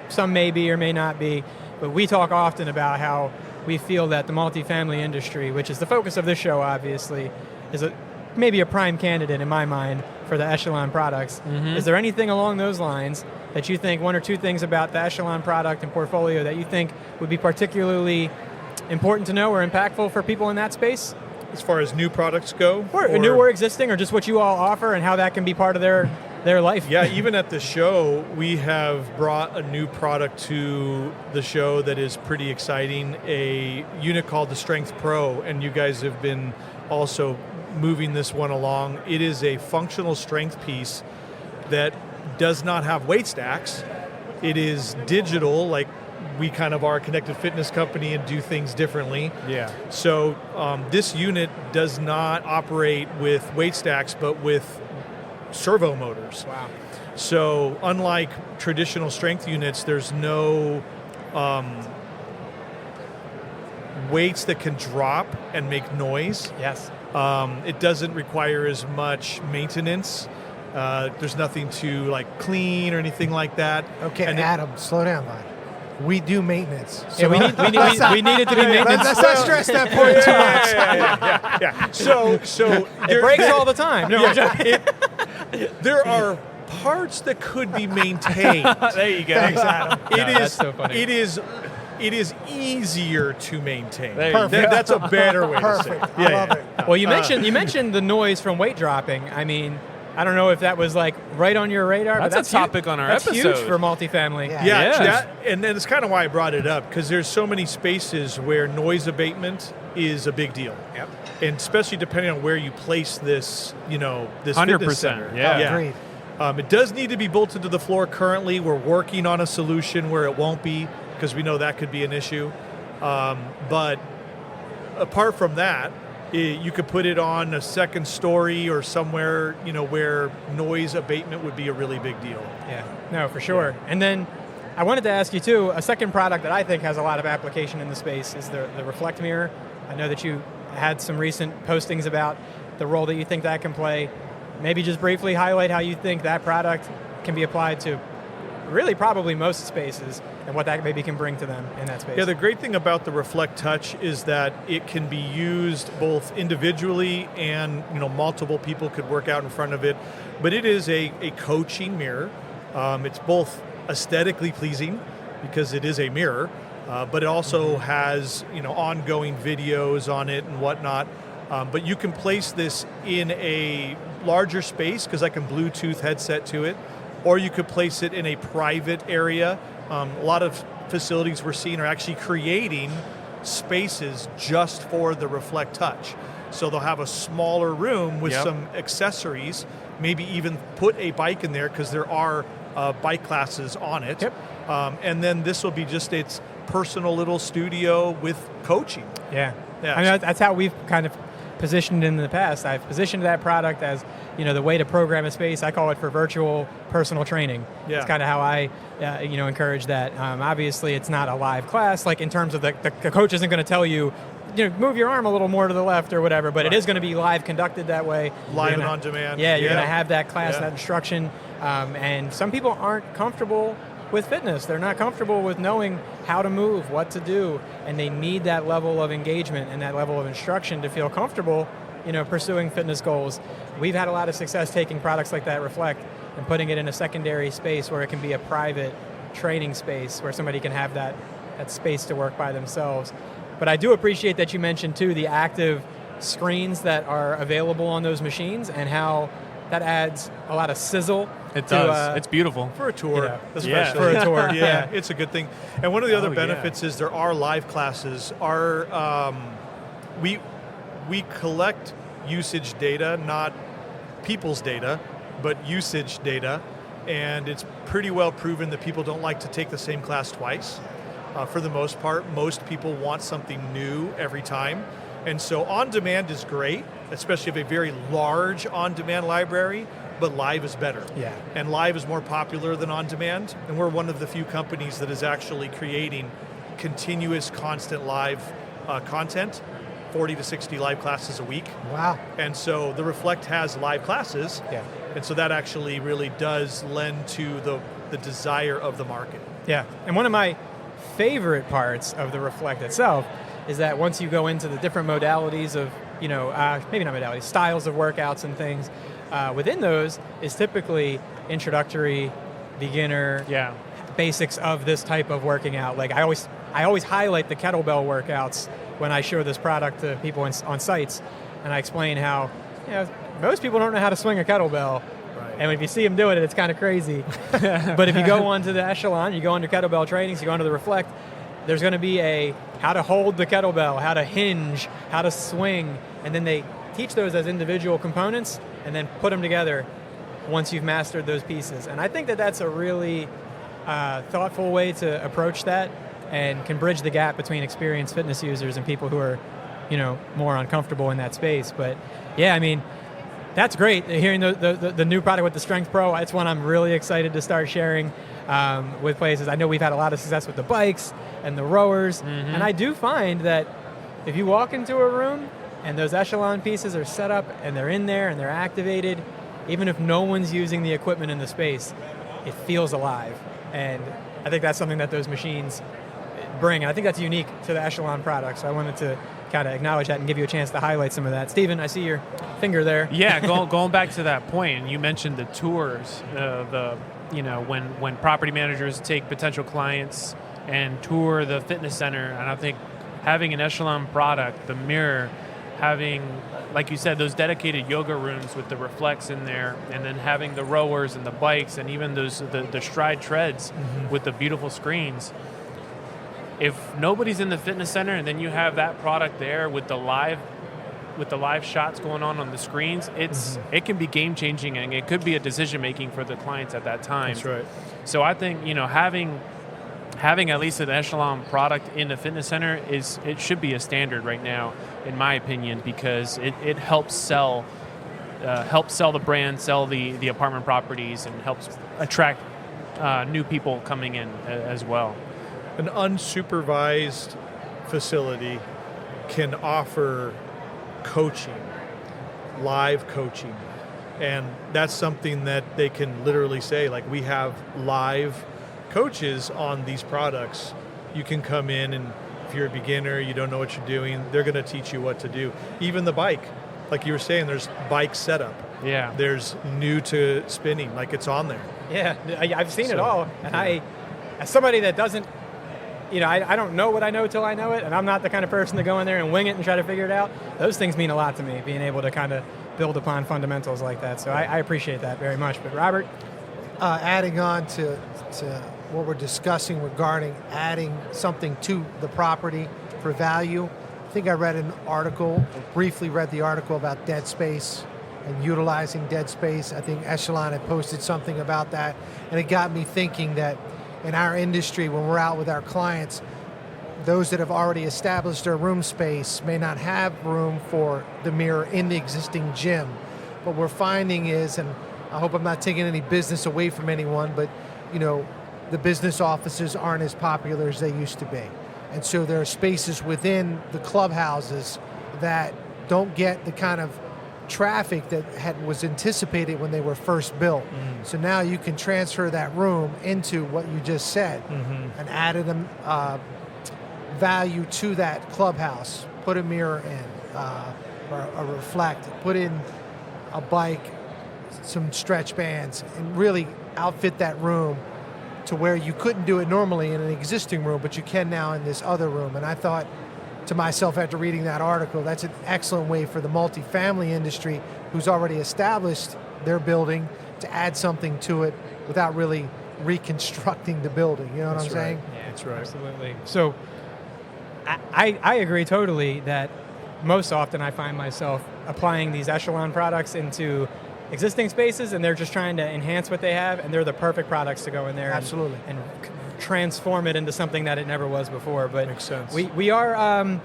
B: Some may be or may not be, but we talk often about how we feel that the multifamily industry, which is the focus of this show, obviously, is maybe a prime candidate in my mind for the Echelon products.
D: Mm-hmm.
B: Is there anything along those lines that you think, one or two things about the Echelon product and portfolio that you think would be particularly important to know or impactful for people in that space?
G: As far as new products go?
B: Or new or existing, or just what you all offer and how that can be part of their life?
G: Yeah, even at the show, we have brought a new product to the show that is pretty exciting, a unit called the Strength Pro, and you guys have been also moving this one along. It is a functional strength piece that does not have weight stacks. It is digital, like we kind of are a connected fitness company and do things differently.
D: Yeah.
G: So this unit does not operate with weight stacks, but with servo motors.
B: Wow.
G: So unlike traditional strength units, there's no weights that can drop and make noise.
B: Yes.
G: It doesn't require as much maintenance. There's nothing to clean or anything like that.
C: Okay,
G: And
C: Adam, slow down, bud. We do maintenance.
B: Yeah, we need it to be maintenance.
C: Let's not stress that point too much.
G: Yeah. So
B: It breaks all the time. No, I'm joking.
G: there are parts that could be maintained.
D: There you go.
B: Thanks, Adam.
G: That's
B: so funny.
G: It is easier to maintain.
D: There you go.
G: That's a better way to say
C: Perfect.
G: it.
C: I love it.
B: Well, you mentioned the noise from weight dropping. I mean, I don't know if that was right on your radar.
D: That's
B: but
D: a topic on our
B: that's
D: episode.
B: huge for multifamily.
C: Yeah.
G: Yeah, and then it's kind of why I brought it up, because there's so many spaces where noise abatement is a big deal.
B: Yep.
G: And especially depending on where you place this, this
D: 100%,
G: fitness center.
D: yeah.
C: Agreed.
G: It does need to be bolted to the floor currently. We're working on a solution where it won't be, because we know that could be an issue. But apart from that, you could put it on a second story or somewhere, where noise abatement would be a really big deal.
B: Yeah, no, for sure. And then I wanted to ask you, too, a second product that I think has a lot of application in the space is the Reflect Mirror. I know that you had some recent postings about the role that you think that can play. Maybe just briefly highlight how you think that product can be applied to really probably most spaces and what that maybe can bring to them in that space.
G: Yeah, the great thing about the Reflect Touch is that it can be used both individually and multiple people could work out in front of it. But it is a coaching mirror. It's both aesthetically pleasing because it is a mirror, but it also has ongoing videos on it and whatnot. But you can place this in a larger space because I can Bluetooth headset to it, or you could place it in a private area. A lot of facilities we're seeing are actually creating spaces just for the Reflect Touch. So they'll have a smaller room with some accessories, maybe even put a bike in there because there are bike classes on it.
B: Yep.
G: And then this will be just its personal little studio with coaching.
B: Yeah.
G: Yeah.
B: I mean, that's how we've kind of positioned in the past. I've positioned that product as, the way to program a space. I call it for virtual personal training.
G: Yeah.
B: It's kind of how I, encourage that. Obviously, it's not a live class, like in terms of the coach isn't going to tell you, move your arm a little more to the left or whatever, but it is going to be live conducted that way.
G: Live and on demand.
B: Yeah, you're going to have that class, that instruction. And some people aren't comfortable with fitness. They're not comfortable with knowing how to move, what to do, and they need that level of engagement and that level of instruction to feel comfortable, pursuing fitness goals. We've had a lot of success taking products like that Reflect and putting it in a secondary space where it can be a private training space where somebody can have that space to work by themselves. But I do appreciate that you mentioned too the active screens that are available on those machines and how that adds a lot of sizzle.
D: It does. It's beautiful.
G: For a tour, especially.
D: Yeah.
B: For a tour,
G: yeah, it's a good thing. And one of the other benefits is there are live classes. We collect usage data, not people's data, but usage data, and it's pretty well proven that people don't like to take the same class twice. For the most part, most people want something new every time. And so on-demand is great, especially if a very large on-demand library, but live is better.
B: Yeah.
G: And live is more popular than on-demand, and we're one of the few companies that is actually creating continuous, constant live content, 40 to 60 live classes a week.
C: Wow.
G: And so the Reflect has live classes, and so that actually really does lend to the desire of the market.
B: Yeah, and one of my favorite parts of the Reflect itself is that once you go into the different modalities of, maybe not modalities, styles of workouts and things, within those is typically introductory, beginner, basics of this type of working out. Like I always highlight the kettlebell workouts when I show this product to people on sites, and I explain how, most people don't know how to swing a kettlebell. And if you see them doing it, it's kind of crazy. But if you go onto the Echelon, you go under kettlebell trainings, you go under the Reflect, there's going to be how to hold the kettlebell, how to hinge, how to swing, and then they teach those as individual components and then put them together once you've mastered those pieces. And I think that that's a really thoughtful way to approach that and can bridge the gap between experienced fitness users and people who are, more uncomfortable in that space. But yeah, that's great. Hearing the new product with the Strength Pro, it's one I'm really excited to start sharing with places. I know we've had a lot of success with the bikes and the rowers, and I do find that if you walk into a room and those Echelon pieces are set up and they're in there and they're activated, even if no one's using the equipment in the space, it feels alive. And I think that's something that those machines bring. And I think that's unique to the Echelon product. So I wanted to kind of acknowledge that and give you a chance to highlight some of that. Steven, I see your finger there.
D: Yeah, going back to that point, and you mentioned the tours, when property managers take potential clients and tour the fitness center, and I think having an Echelon product, the mirror, having, like you said, those dedicated yoga rooms with the Reflects in there, and then having the rowers and the bikes and even those the stride treads with the beautiful screens. If nobody's in the fitness center and then you have that product there with the live shots going on the screens, it can be game changing, and it could be a decision making for the clients at that time.
G: That's right.
D: So I think having at least an Echelon product in the fitness center it should be a standard right now, in my opinion, because it helps sell the brand, sell the apartment properties, and helps attract new people coming in as well.
G: An unsupervised facility can offer coaching, live coaching, and that's something that they can literally say, like, we have live coaches on these products. You can come in, and if you're a beginner, you don't know what you're doing, they're going to teach you what to do. Even the bike, like you were saying, there's bike setup.
D: Yeah.
G: There's new to spinning, like it's on there.
B: Yeah, I've seen it all, and I, as somebody that doesn't, I don't know what I know till I know it, and I'm not the kind of person to go in there and wing it and try to figure it out. Those things mean a lot to me, being able to kind of build upon fundamentals like that. So I appreciate that very much. But Robert?
C: Adding on to what we're discussing regarding adding something to the property for value, I think I read an article, briefly read the article about dead space and utilizing dead space. I think Echelon had posted something about that, and it got me thinking that in our industry, when we're out with our clients, those that have already established their room space may not have room for the mirror in the existing gym. What we're finding is, and I hope I'm not taking any business away from anyone, but the business offices aren't as popular as they used to be. And so there are spaces within the clubhouses that don't get the kind of traffic that was anticipated when they were first built. So now you can transfer that room into what you just said and added value to that clubhouse. Put a mirror in, or a reflect, put in a bike, some stretch bands, and really outfit that room to where you couldn't do it normally in an existing room, but you can now in this other room. And I thought to myself after reading that article, that's an excellent way for the multifamily industry who's already established their building to add something to it without really reconstructing the building. You know what I'm saying?
B: Yeah,
G: That's right.
B: Absolutely. So I agree totally that most often I find myself applying these Echelon products into existing spaces, and they're just trying to enhance what they have, and they're the perfect products to go in there
C: Absolutely.
B: and transform it into something that it never was before. But
G: Makes sense.
B: we are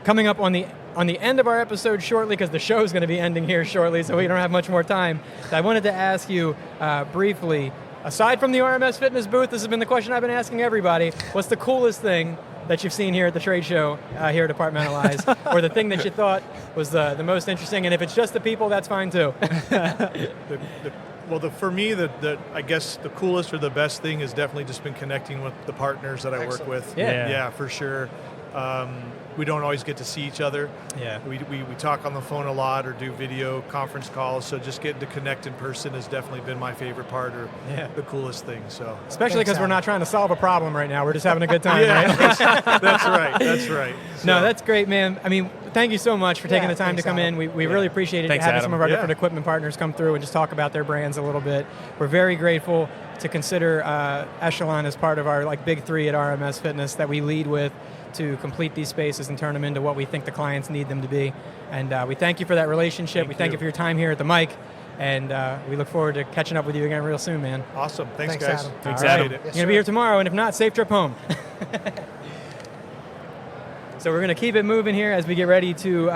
B: coming up on the end of our episode shortly, because the show is going to be ending here shortly, so we don't have much more time. So I wanted to ask you briefly, aside from the RMS Fitness booth, this has been the question I've been asking everybody, what's the coolest thing that you've seen here at the trade show here at Apartmentalize, or the thing that you thought was the most interesting? And if it's just the people, that's fine too.
G: For me, I guess the coolest or the best thing has definitely just been connecting with the partners that I work with.
B: Yeah.
G: For sure. We don't always get to see each other.
B: Yeah.
G: We talk on the phone a lot or do video conference calls, so just getting to connect in person has definitely been my favorite part, or the coolest thing. So
B: Especially because we're not trying to solve a problem right now. We're just having a good time, right?
G: that's right.
B: No, that's great, man. I mean, thank you so much for taking the time to come in. We really appreciated
D: Thanks,
B: having
D: Adam.
B: some of our different equipment partners come through and just talk about their brands a little bit. We're very grateful to consider Echelon as part of our big three at RMS Fitness that we lead with to complete these spaces and turn them into what we think the clients need them to be. And we thank you for that relationship. We thank you for your time here at the mic. And we look forward to catching up with you again real soon, man.
G: Awesome. Thanks
C: Thanks,
G: guys.
C: Adam.
D: Thanks,
B: All right.
D: Adam.
C: Yes,
B: You're going to be here tomorrow, and if not, safe trip home. So we're going to keep it moving here as we get ready to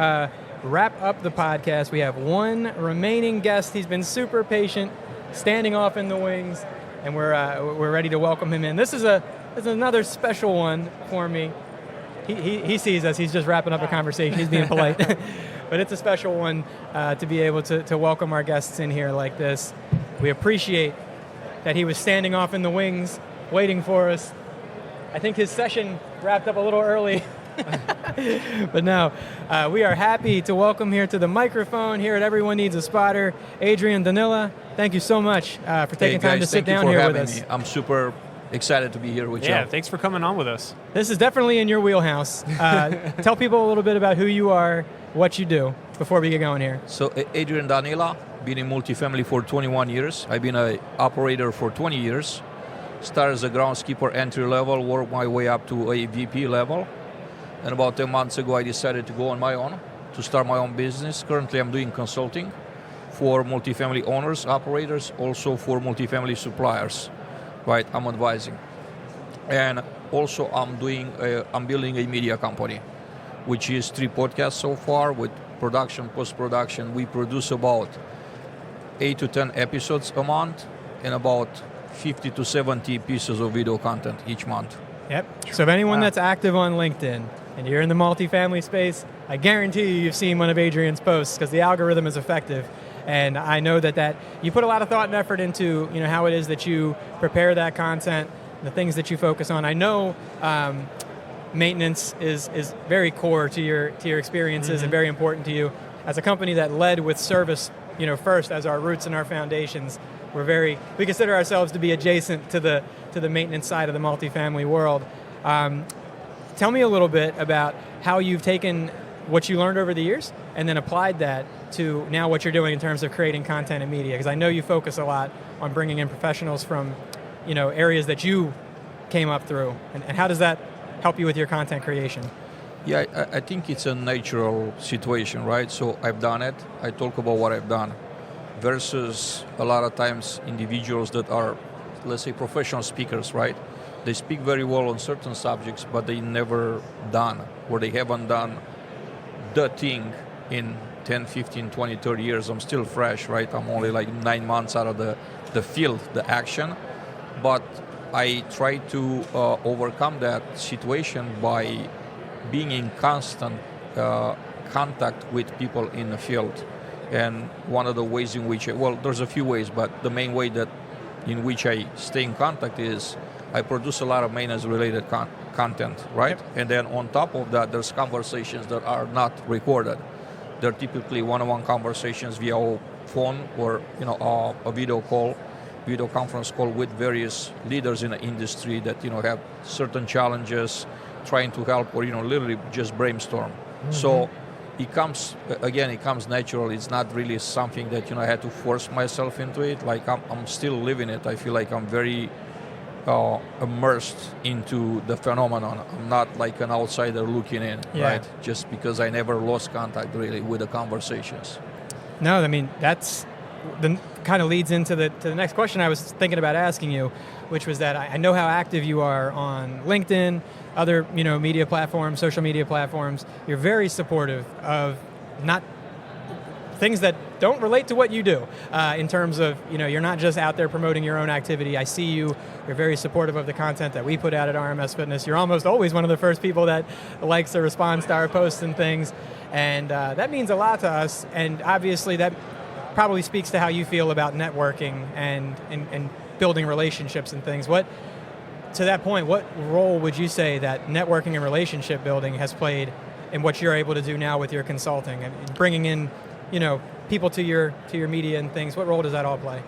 B: wrap up the podcast. We have one remaining guest. He's been super patient, standing off in the wings, and we're ready to welcome him in. This is another special one for me. He sees us. He's just wrapping up a conversation. He's being polite. But it's a special one to be able to welcome our guests in here like this. We appreciate that he was standing off in the wings, waiting for us. I think his session wrapped up a little early. But no, we are happy to welcome here to the microphone here at Everyone Needs a Spotter, Adrian Danila. Thank you so much for taking time to sit down here with us.
H: I'm super excited to be here with you.
D: Yeah, thanks for coming on with us.
B: This is definitely in your wheelhouse. Tell people a little bit about who you are, what you do, before we get going here.
H: So Adrian Danila, been in multifamily for 21 years. I've been an operator for 20 years. Started as a groundskeeper entry level, worked my way up to a VP level. And about 10 months ago, I decided to go on my own, to start my own business. Currently, I'm doing consulting for multifamily owners, operators, also for multifamily suppliers. Right, I'm advising. And also I'm building a media company, which is 3 podcasts so far with production, post-production. We produce about 8 to 10 episodes a month and about 50 to 70 pieces of video content each month.
B: Yep. So if anyone that's active on LinkedIn and you're in the multifamily space, I guarantee you've seen one of Adrian's posts because the algorithm is effective. And I know that you put a lot of thought and effort into how it is that you prepare that content, the things that you focus on. I know maintenance is very core to your experiences and very important to you. As a company that led with service, first as our roots and our foundations, we consider ourselves to be adjacent to the maintenance side of the multifamily world. Tell me a little bit about how you've taken what you learned over the years and then applied that to now what you're doing in terms of creating content and media, because I know you focus a lot on bringing in professionals from areas that you came up through, and how does that help you with your content creation?
H: Yeah, I think it's a natural situation, right? So I've done it, I talk about what I've done, versus a lot of times individuals that are, let's say, professional speakers, right? they speak very well on certain subjects, but they never done, or they haven't done the thing in 10, 15, 20, 30 years. I'm still fresh, right? I'm only like 9 months out of the field, the action. But I try to overcome that situation by being in constant contact with people in the field. And one of the ways in which, there's a few ways, but the main way that in which I stay in contact is I produce a lot of maintenance-related content, right? Yep. And then on top of that, there's conversations that are not recorded. They're typically one-on-one conversations via phone or a video conference call with various leaders in the industry that have certain challenges, trying to help or literally just brainstorm. Mm-hmm. So it comes natural. It's not really something that I had to force myself into it. Like I'm still living it. I feel like I'm very immersed into the phenomenon. I'm not like an outsider looking in, right? Just because I never lost contact really with the conversations.
B: No, I mean that's kind of leads into the next question I was thinking about asking you, which was that I know how active you are on LinkedIn, other media platforms, social media platforms. You're very supportive of not things that don't relate to what you do in terms of, you're not just out there promoting your own activity. I see you're very supportive of the content that we put out at RMS Fitness. You're almost always one of the first people that likes or responds to our posts and things. And that means a lot to us. And obviously that probably speaks to how you feel about networking and building relationships and things. To that point, what role would you say that networking and relationship building has played in what you're able to do now with your consulting and bringing in people to your media and things? What role does that all play?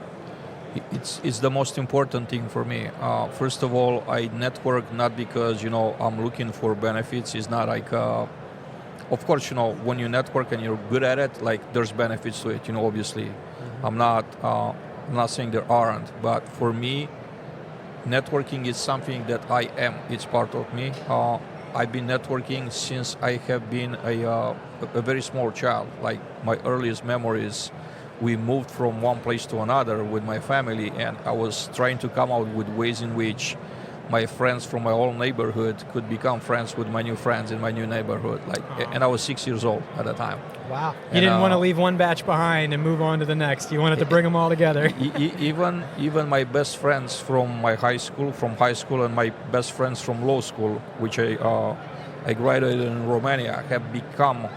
H: It's the most important thing for me. First of all, I network not because I'm looking for benefits. It's not like, of course, when you network and you're good at it, like there's benefits to it. Obviously, mm-hmm. I'm not saying there aren't, but for me, networking is something that I am. It's part of me. I've been networking since I have been a very small child. Like my earliest memories, we moved from one place to another with my family, and I was trying to come out with ways in which my friends from my old neighborhood could become friends with my new friends in my new neighborhood. And I was 6 years old at the time.
B: Wow! You didn't want to leave one batch behind and move on to the next. You wanted to bring them all together.
H: Even my best friends from high school, and my best friends from law school, which I graduated in Romania, have become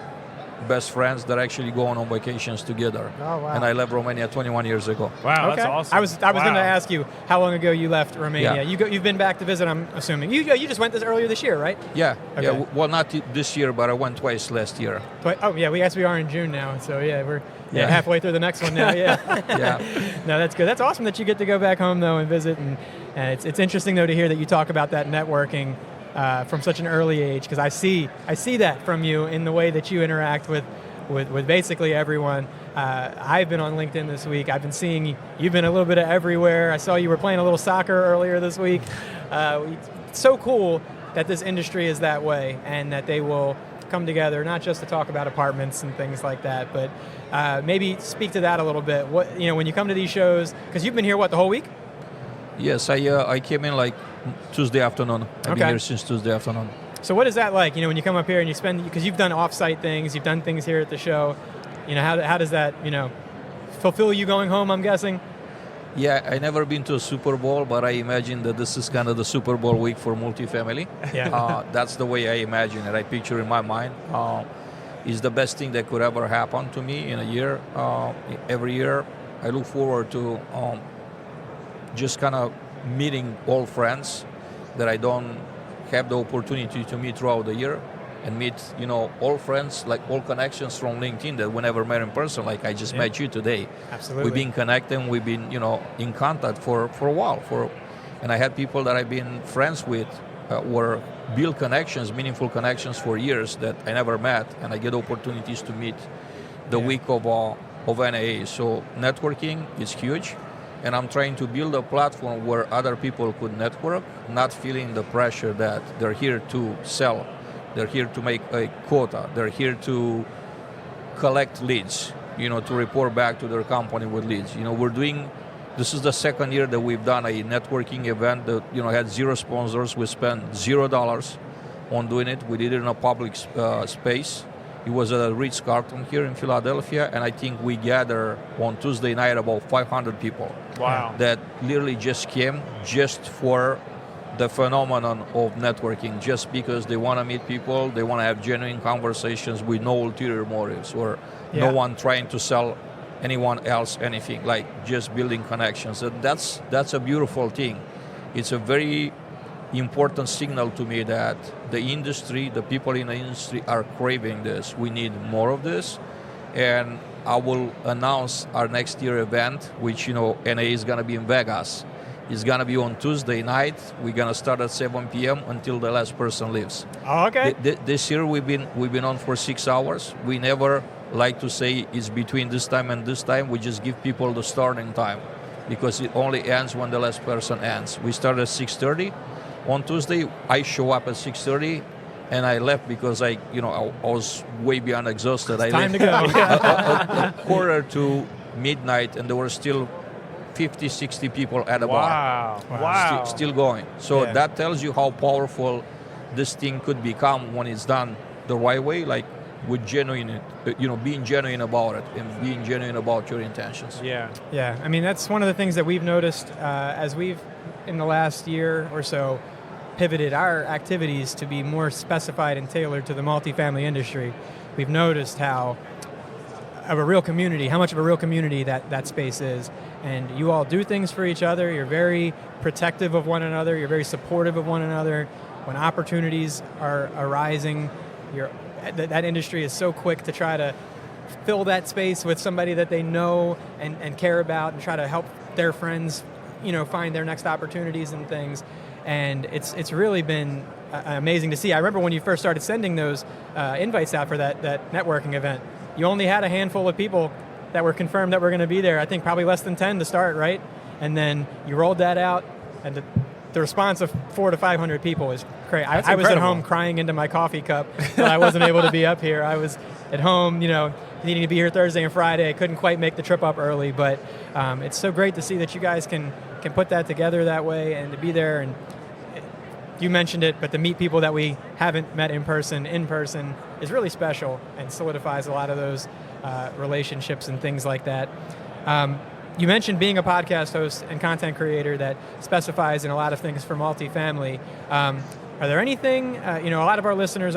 H: best friends that actually go on vacations together.
B: Oh, wow.
H: And I left Romania 21 years ago.
D: Wow,
B: okay.
D: That's awesome.
B: I was going to ask you how long ago you left Romania.
H: Yeah.
B: You've been back to visit, I'm assuming. You just went earlier this year, right?
H: Yeah.
B: Okay.
H: Yeah. Well, not this year, but I went twice last year.
B: Oh, yeah. We are in June now, so we're halfway through the next one now. Yeah.
H: Yeah.
B: No, that's good. That's awesome that you get to go back home though and visit, and it's interesting though to hear that you talk about that networking from such an early age, because I see that from you in the way that you interact with basically everyone. I've been on LinkedIn this week. I've been seeing you've been a little bit of everywhere. I saw you were playing a little soccer earlier this week. It's so cool that this industry is that way, and that they will come together not just to talk about apartments and things like that, but maybe speak to that a little bit. What when you come to these shows, because you've been here the whole week?
H: Yes, I came in like Tuesday afternoon. I've been here since Tuesday afternoon.
B: So what is that like, when you come up here and you spend, because you've done off-site things, you've done things here at the show, how does that, fulfill you going home, I'm guessing?
H: Yeah, I never been to a Super Bowl, but I imagine that this is kind of the Super Bowl week for multifamily.
B: Yeah.
H: That's the way I imagine it. I picture in my mind. It's the best thing that could ever happen to me in a year. Every year, I look forward to just kind of meeting old friends that I don't have the opportunity to meet throughout the year, and meet all friends, like all connections from LinkedIn that we never met in person. Like I just met you today.
B: Absolutely.
H: We've been connecting, we've been in contact for a while, and I had people that I've been friends with were build connections, meaningful connections for years that I never met, and I get opportunities to meet the week of NAA. So networking is huge. And I'm trying to build a platform where other people could network, not feeling the pressure that they're here to sell. They're here to make a quota. They're here to collect leads, to report back to their company with leads. We're doing This is the second year that we've done a networking event that had 0 sponsors. We spent $0 on doing it. We did it in a public space. It was at a Ritz-Carlton here in Philadelphia, and I think we gathered on Tuesday night about 500 people.
D: Wow.
H: That literally just came just for the phenomenon of networking, just because they want to meet people, they want to have genuine conversations with no ulterior motives or no one trying to sell anyone else anything, like just building connections. And that's a beautiful thing. It's a very important signal to me that the industry, the people in the industry are craving this. We need more of this. And I will announce our next year event, which NAA is going to be in Vegas. It's going to be on Tuesday night. We're going to start at 7 p.m. until the last person leaves.
B: Oh, okay.
H: This year we've been on for 6 hours. We never like to say it's between this time and this time. We just give people the starting time because it only ends when the last person ends. We start at 6:30. On Tuesday, I show up at 6:30, and I left because I was way beyond exhausted. I
B: time
H: left
B: to go.
H: a quarter to midnight, and there were still 50, 60 people at the bar.
D: Wow.
H: Still going. So that tells you how powerful this thing could become when it's done the right way, like with genuine, being genuine about it and being genuine about your intentions.
D: Yeah.
B: Yeah, I mean, that's one of the things that we've noticed as we've, in the last year or so, pivoted our activities to be more specified and tailored to the multifamily industry. We've noticed how much of a real community that space is. And you all do things for each other. You're very protective of one another. You're very supportive of one another. When opportunities are arising, that industry is so quick to try to fill that space with somebody that they know and care about and try to help their friends, find their next opportunities and things. And it's really been amazing to see. I remember when you first started sending those invites out for that networking event, you only had a handful of people that were confirmed that were going to be there. I think probably less than 10 to start, right? And then you rolled that out, and the response of 400 to 500 people is crazy. I was at home crying into my coffee cup that I wasn't able to be up here. I was at home, needing to be here Thursday and Friday. I couldn't quite make the trip up early, but it's so great to see that you guys can put that together that way and to be there. And you mentioned it, but to meet people that we haven't met in person is really special and solidifies a lot of those relationships and things like that. You mentioned being a podcast host and content creator that specifies in a lot of things for multifamily. Are there anything, a lot of our listeners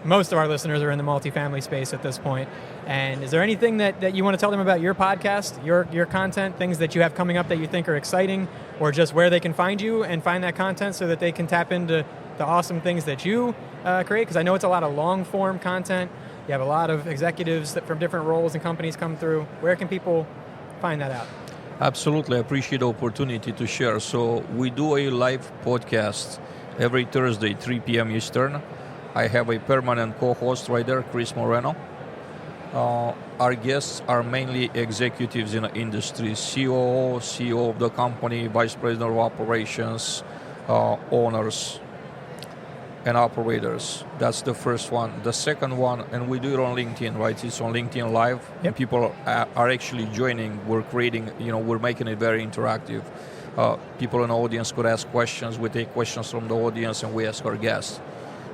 B: most of our listeners are in the multifamily space at this point. And is there anything that you want to tell them about your podcast, your content, things that you have coming up that you think are exciting, or just where they can find you and find that content so that they can tap into the awesome things that you create? Because I know it's a lot of long form content. You have a lot of executives that from different roles and companies come through. Where can people find that out?
H: Absolutely. I appreciate the opportunity to share. So we do a live podcast every Thursday, 3 p.m. Eastern. I have a permanent co-host right there, Chris Moreno. Our guests are mainly executives in the industry, CEO of the company, vice president of operations, owners, and operators. That's the first one. The second one, and we do it on LinkedIn, right? It's on LinkedIn Live.
B: Yep.
H: And people are actually joining. We're creating, we're making it very interactive. People in the audience could ask questions. We take questions from the audience and we ask our guests.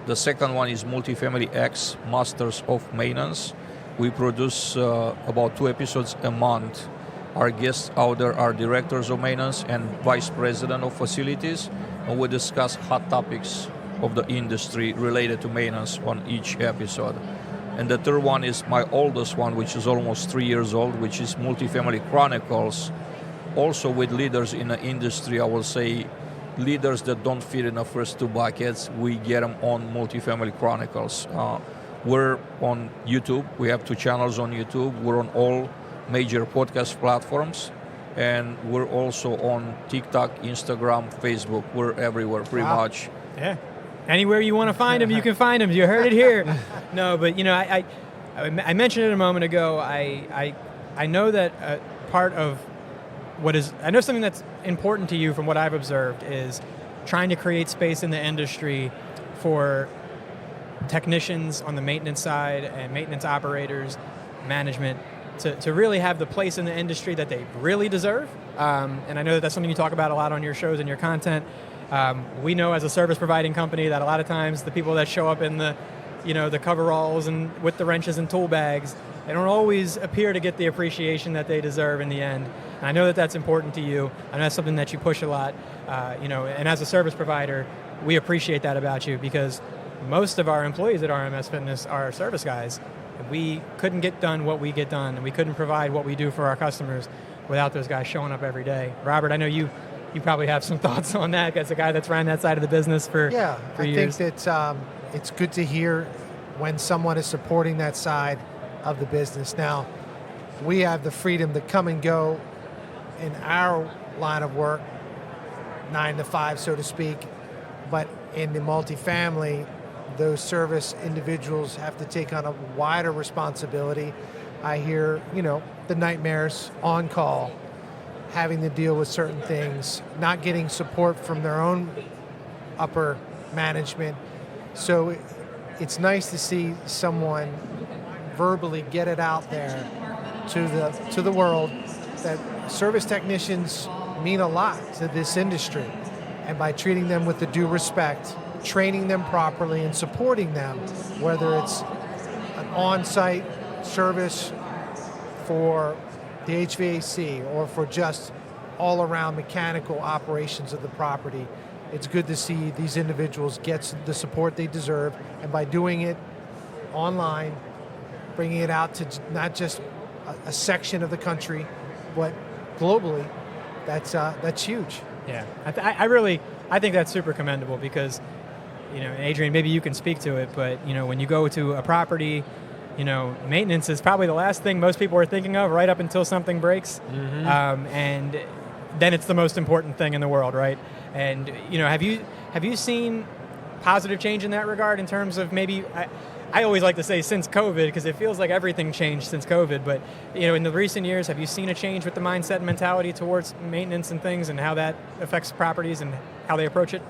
H: The second one is Multifamily X, Masters of Maintenance. We produce about 2 episodes a month. Our guests out there are directors of maintenance and vice president of facilities, and we discuss hot topics of the industry related to maintenance on each episode. And the third one is my oldest one, which is almost 3 years old, which is Multifamily Chronicles. Also with leaders in the industry, I will say leaders that don't fit in the first 2 buckets, we get them on Multifamily Chronicles. We're on YouTube. We have 2 channels on YouTube. We're on all major podcast platforms. And we're also on TikTok, Instagram, Facebook. We're everywhere pretty much.
B: Yeah. Anywhere you want to find them, you can find them. You heard it here. No, but I mentioned it a moment ago. I know that part of I know something that's important to you from what I've observed is trying to create space in the industry for technicians on the maintenance side and maintenance operators, management, to really have the place in the industry that they really deserve. And I know that that's something you talk about a lot on your shows and your content. We know as a service providing company that a lot of times the people that show up in the coveralls and with the wrenches and tool bags, they don't always appear to get the appreciation that they deserve in the end. And I know that that's important to you, and that's something that you push a lot. And as a service provider, we appreciate that about you, because most of our employees at RMS Fitness are service guys. We couldn't get done what we get done, and we couldn't provide what we do for our customers without those guys showing up every day. Robert, I know you probably have some thoughts on that as a guy that's ran that side of the business for years.
C: I think that it's good to hear when someone is supporting that side of the business. Now, we have the freedom to come and go in our line of work, 9 to 5, so to speak, but in the multifamily, those service individuals have to take on a wider responsibility. I hear, the nightmares on call, having to deal with certain things, not getting support from their own upper management. So it's nice to see someone verbally get it out there to the world that service technicians mean a lot to this industry. And by treating them with the due respect, training them properly, and supporting them, whether it's an on-site service for the HVAC or for just all-around mechanical operations of the property, it's good to see these individuals get the support they deserve. And by doing it online, bringing it out to not just a section of the country, but globally, that's huge.
B: Yeah, I think that's super commendable, because, Adrian, maybe you can speak to it, but, when you go to a property, maintenance is probably the last thing most people are thinking of right up until something breaks. Mm-hmm. And then it's the most important thing in the world, right? And, have you seen positive change in that regard in terms of maybe, I always like to say since COVID, because it feels like everything changed since COVID, but, in the recent years, have you seen a change with the mindset and mentality towards maintenance and things, and how that affects properties and how they approach it?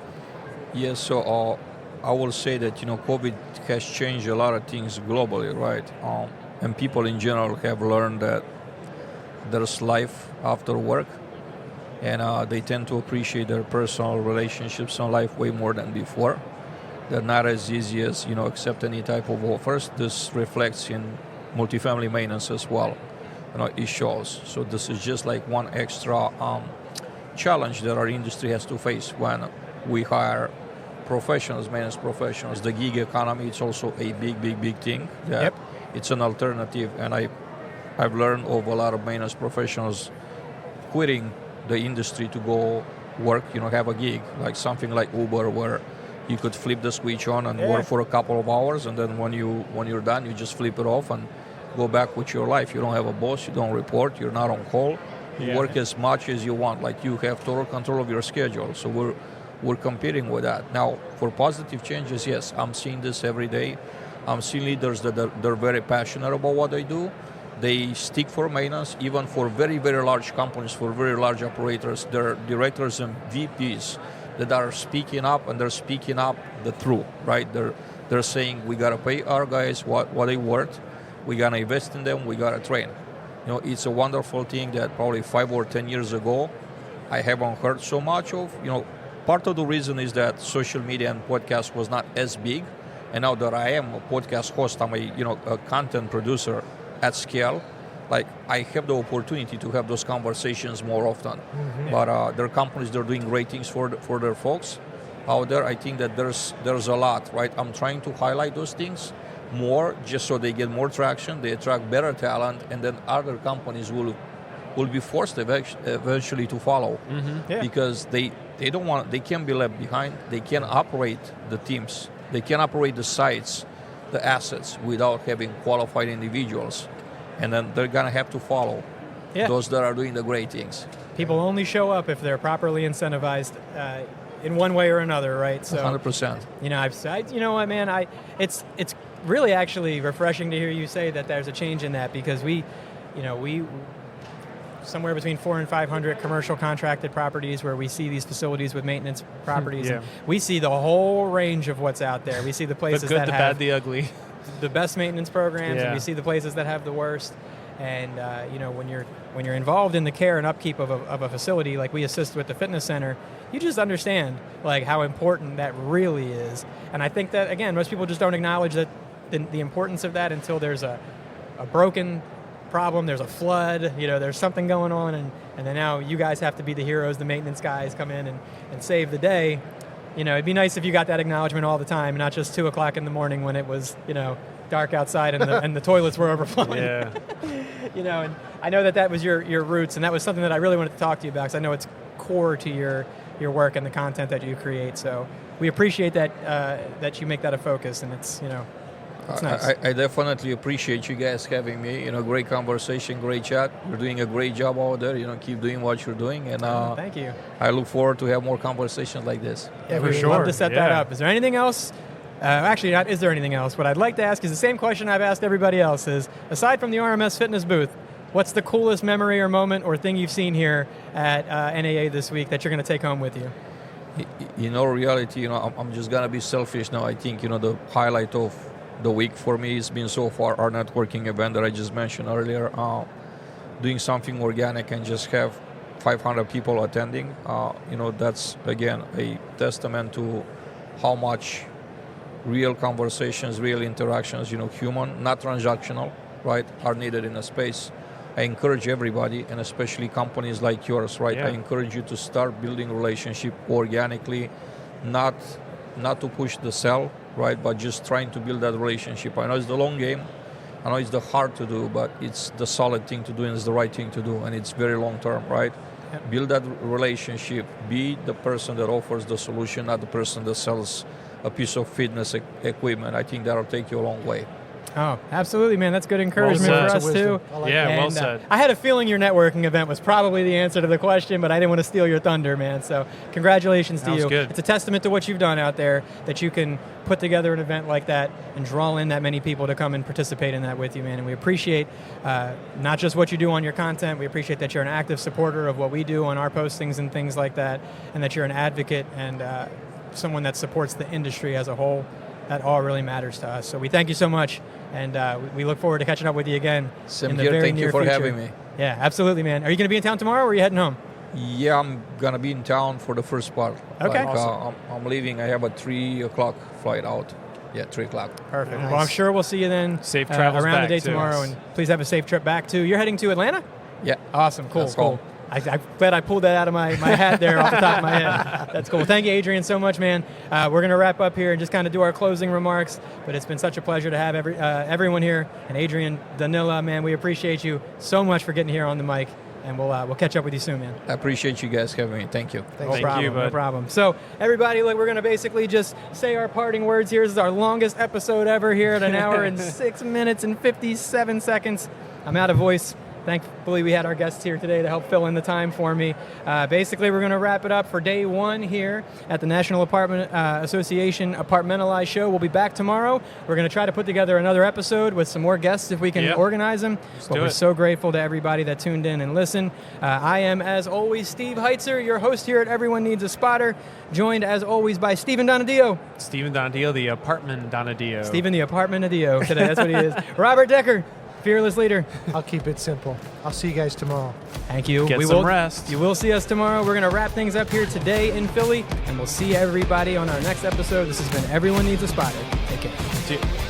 H: Yes, so I will say that, COVID has changed a lot of things globally, right? And people in general have learned that there's life after work, and they tend to appreciate their personal relationships in life way more than before. They're not as easy as, accept any type of offers. This reflects in multifamily maintenance as well. It shows. So this is just like one extra challenge that our industry has to face when we hire professionals, maintenance professionals. The gig economy, it's also a big thing. That It's an alternative, and I've learned of a lot of maintenance professionals quitting the industry to go work, have a gig, like something like Uber, where you could flip the switch on and work for a couple of hours, and then when you're done, you just flip it off and go back with your life. You don't have a boss, you don't report, you're not on call. You work as much as you want, like you have total control of your schedule. So we're competing with that. Now, for positive changes, yes, I'm seeing this every day. I'm seeing leaders that they're very passionate about what they do. They stick for maintenance, even for very, very large companies, for very large operators. They're directors and VPs that are speaking up, and they're speaking up the truth, right? They're saying, we got to pay our guys what they worth. We got to invest in them. We got to train. It's a wonderful thing that probably 5 or 10 years ago, I haven't heard so much of. Part of the reason is that social media and podcast was not as big. And now that I am a podcast host, I'm a content producer at scale. Like, I have the opportunity to have those conversations more often. Mm-hmm. But there are companies that are doing great things for their folks out there. I think that there's a lot, right? I'm trying to highlight those things more, just so they get more traction, they attract better talent, and then other companies will be forced eventually to follow. Mm-hmm. Because they can't be left behind. They can't operate the teams. They can't operate the sites, the assets, without having qualified individuals. And then they're going to have to follow those that are doing the great things.
B: People only show up if they're properly incentivized in one way or another, right? So
H: 100%.
B: I've said, what, man, it's really actually refreshing to hear you say that there's a change in that, because we somewhere between 400 and 500 commercial contracted properties where we see these facilities with maintenance properties. And we see the whole range of what's out there. We see the places
D: the good, the bad, the ugly.
B: The best maintenance programs, and we see the places that have the worst. And when you're involved in the care and upkeep of a facility like we assist with the fitness center, you just understand like how important that really is. And I think that, again, most people just don't acknowledge that the importance of that until there's a broken problem, there's a flood, there's something going on, and then now you guys have to be the heroes, the maintenance guys come in and save the day. It'd be nice if you got that acknowledgement all the time, not just 2 o'clock in the morning when it was, dark outside and the toilets were overflowing.
D: Yeah.
B: And I know that was your roots, and that was something that I really wanted to talk to you about, because I know it's core to your work and the content that you create. So we appreciate that you make that a focus, and it's it's nice.
H: I definitely appreciate you guys having me. Great conversation, great chat. You're doing a great job out there. Keep doing what you're doing, and
B: thank you.
H: I look forward to have more conversations like this.
B: Yeah,
D: for
B: we'd
D: sure.
B: love to set that
D: Yeah.
B: up. Is there anything else? Actually, not is there anything else? What I'd like to ask is the same question I've asked everybody else is, aside from the RMS Fitness booth, what's the coolest memory or moment or thing you've seen here at NAA this week that you're going to take home with you?
H: Reality, I'm just going to be selfish now. I think, the highlight of the week for me has been so far our networking event that I just mentioned earlier. Doing something organic and just have 500 people attending, that's, again, a testament to how much real conversations, real interactions, human, not transactional, right, are needed in a space. I encourage everybody, and especially companies like yours, right?
D: Yeah.
H: I encourage you to start building relationship organically, not to push the sell, right, but just trying to build that relationship. I know it's the long game. I know it's the hard to do, but it's the solid thing to do and it's the right thing to do, and it's very long term, right? Yep. Build that relationship. Be the person that offers the solution, not the person that sells a piece of fitness equipment. I think that'll take you a long way.
B: Oh, absolutely, man. That's good encouragement
D: Well
B: for
D: said.
B: us, too.
D: Yeah, well
B: And,
D: said.
B: I had a feeling your networking event was probably the answer to the question, but I didn't want to steal your thunder, man. So congratulations to
D: Sounds
B: you.
D: good.
B: It's a testament to what you've done out there, that you can put together an event like that and draw in that many people to come and participate in that with you, man. And we appreciate not just what you do on your content, we appreciate that you're an active supporter of what we do on our postings and things like that, and that you're an advocate and someone that supports the industry as a whole. That all really matters to us. So we thank you so much, and we look forward to catching up with you again
H: Same
B: in the
H: here.
B: very
H: Thank
B: near
H: you for
B: future.
H: having me.
B: Yeah, absolutely, man. Are you going to be in town tomorrow, or are you heading home?
H: Yeah, I'm gonna be in town for the first part.
B: Okay.
H: I'm leaving. I have a 3 o'clock flight out. Yeah, 3 o'clock.
B: Perfect.
C: Nice.
B: Well, I'm sure we'll see you then.
D: Safe travels
B: around
D: back,
B: the day
D: too.
B: tomorrow, and please have a safe trip back too. You're heading to Atlanta?
H: Yeah.
B: Awesome. Cool.
H: That's
B: cool.
H: cool.
B: I'm glad I pulled that out of my hat there off the top of my head. That's cool. Thank you, Adrian, so much, man. We're going to wrap up here and just kind of do our closing remarks, but it's been such a pleasure to have everyone here. And Adrian Danila, man, we appreciate you so much for getting here on the mic, and we'll catch up with you soon, man.
H: I appreciate you guys having me. Thank you.
B: No
D: Thank
B: problem,
D: you, bud.
B: No problem. So, everybody, look, we're going to basically just say our parting words here. This is our longest episode ever here at 1 hour and 6 minutes and 57 seconds. I'm out of voice. Thankfully, we had our guests here today to help fill in the time for me. Basically, we're going to wrap it up for day one here at the National Apartment Association Apartmentalize Show. We'll be back tomorrow. We're going to try to put together another episode with some more guests if we can organize them. But we're so grateful to everybody that tuned in and listened. I am, as always, Steve Heitzer, your host here at Everyone Needs a Spotter, joined, as always, by Stephen Donadio.
D: Stephen Donadio, the apartment Donadio.
B: Stephen, the apartment Donadio today. That's what he is. Robert Decker, fearless leader.
C: I'll keep it simple. I'll see you guys tomorrow.
B: Thank you.
D: Get
B: We
D: some
B: will,
D: rest.
B: You will see us tomorrow. We're going to wrap things up here today in Philly, and we'll see everybody on our next episode. This has been Everyone Needs a Spotter. Take care.
D: See you.